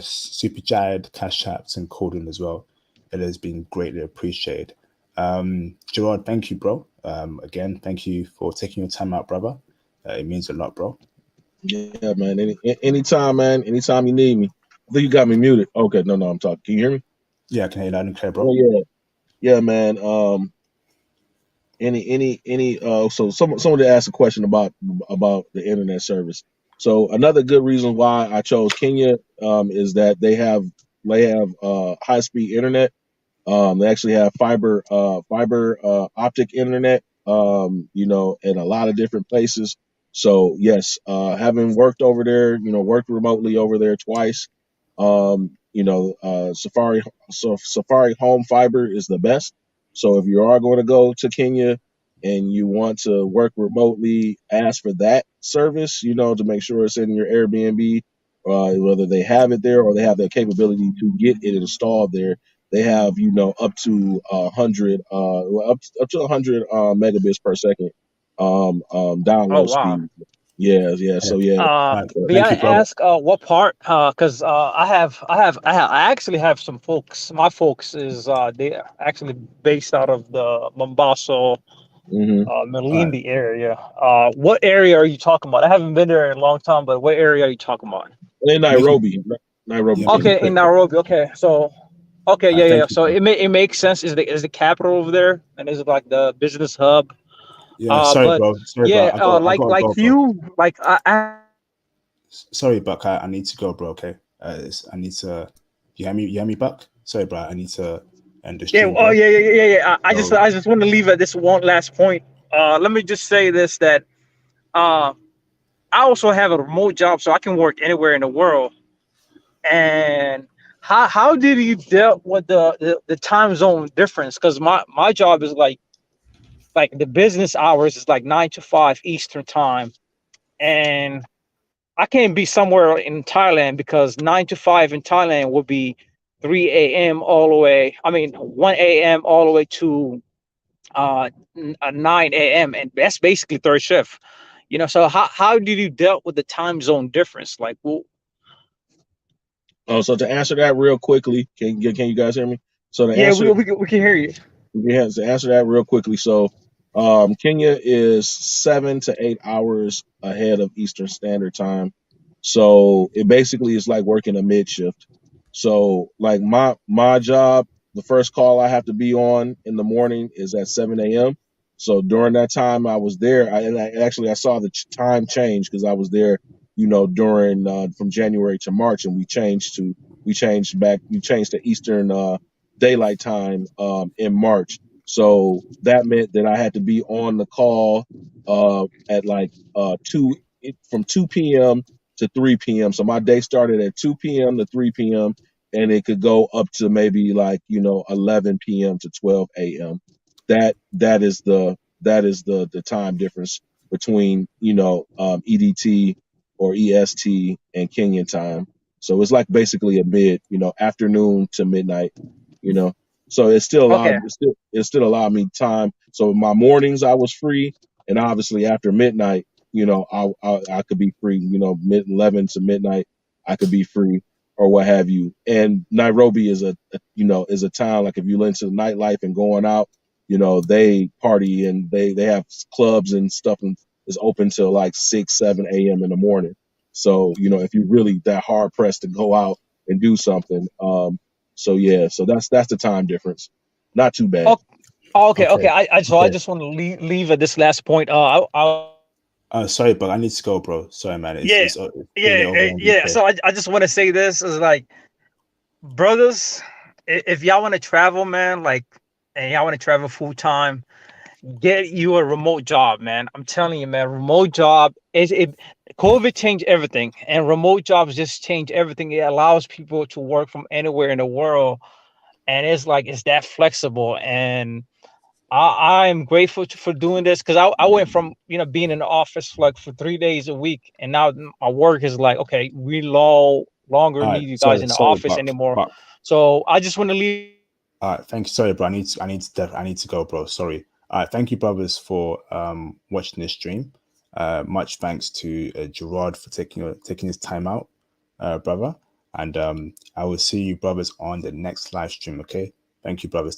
super chatted, cash apps, and called in as well. It has been greatly appreciated. Gerard, thank you, bro. Again, thank you for taking your time out, brother. It means a lot, bro. Yeah, man. Anytime, man. Anytime you need me. I think you got me muted. Okay, no, I'm talking. Can you hear me? Yeah, I can hear you loud and clear, Oh bro. yeah, man. So someone asked a question about the internet service. So another good reason why I chose Kenya is that they have high speed internet. They actually have fiber optic internet, you know, in a lot of different places. So yes, having worked over there, you know, worked remotely over there twice, you know, Safari Home Fiber is the best. So if you are going to go to Kenya and you want to work remotely, ask for that service, you know, to make sure it's in your Airbnb, whether they have it there or they have the capability to get it installed there. They have, you know, up to 100, up to 100 megabits per second Oh download wow. speed. Yeah. Yeah. So yeah, Right. May Thank I you, brother. ask what part? Because I actually have some folks. My folks is they actually based out of the Mombasa, hmm All right. Malindi area. What area are you talking about? I haven't been there in a long time, but what area are you talking about? in Make it, Nairobi, yeah, make it Kenya. Okay, in quick, bro. Nairobi. Okay, so okay, All right. yeah. Thank you, So bro. it makes sense. Is the capital over there, and is it like the business hub? Yeah. Sorry, But bro. Sorry, bro. yeah, I gotta like go, bro. few like Sorry, Buck. I need to go, bro. Okay. I need to. You hear me? You hear me, Buck? Sorry, bro. I need to end the yeah. stream, Oh bro. yeah. So I just want to leave at this one last point. Let me just say this that uh, I also have a remote job, so I can work anywhere in the world. And how did you deal with the time zone difference? Because my job is like the business hours is like 9 to 5 Eastern time, and I can't be somewhere in Thailand because 9 to 5 in Thailand would be 3 a.m. all the way. I mean 1 a.m. all the way to 9 a.m. and that's basically third shift. You know, so how did you deal with the time zone difference? Like, well, Oh, so to answer that real quickly, can you guys hear me? So to yeah, answer we can hear you. Yeah, to answer that real quickly. So, Kenya is 7 to 8 hours ahead of Eastern Standard Time. So it basically is like working a mid shift. So, like my job, the first call I have to be on in the morning is at 7 a.m. So during that time I was there, I saw the time change because I was there, you know, during from January to March, and we changed to Eastern daylight time in March. So that meant that I had to be on the call at like from 2 p.m. to 3 p.m. So my day started at 2 p.m. to 3 p.m. and it could go up to maybe like, you know, 11 p.m. to 12 a.m. That is the time difference between, you know, EDT or EST and Kenyan time. So it's like basically a mid, you know, afternoon to midnight, you know. So Okay. it still allowed me time. So my mornings I was free, and obviously after midnight, you know, I could be free. You know, mid 11 to midnight, I could be free or what have you. And Nairobi is is a town like if you listen to the nightlife and going out, you know, they party and they have clubs and stuff and is open till like 6 7 a.m. in the morning. So you know, if you're really that hard pressed to go out and do something, so yeah, so that's the time difference. Not too bad. Oh, okay. okay, I okay. just want to leave at this last point. Sorry, but I need to go, bro. Sorry, man. Yeah, It's getting over in yeah. UK. So I just want to say this is like, brothers, if y'all want to travel, man, like, and y'all want to travel full time, get you a remote job, man. I'm telling you, man, remote job is it. COVID changed everything, and remote jobs just change everything. It allows people to work from anywhere in the world, and it's like it's that flexible. And I'm grateful for doing this because I went from being in the office like for 3 days a week, and now my work is like, okay, we longer All right, need you guys in the sorry, office anymore. Buck. So I just want to leave. All right, thank you. Sorry, bro. I need to go, bro. Sorry. All right, thank you, brothers, for watching this stream. Much thanks to Gerard for taking his time out, brother. And I will see you, brothers, on the next live stream. Okay. Thank you, brothers.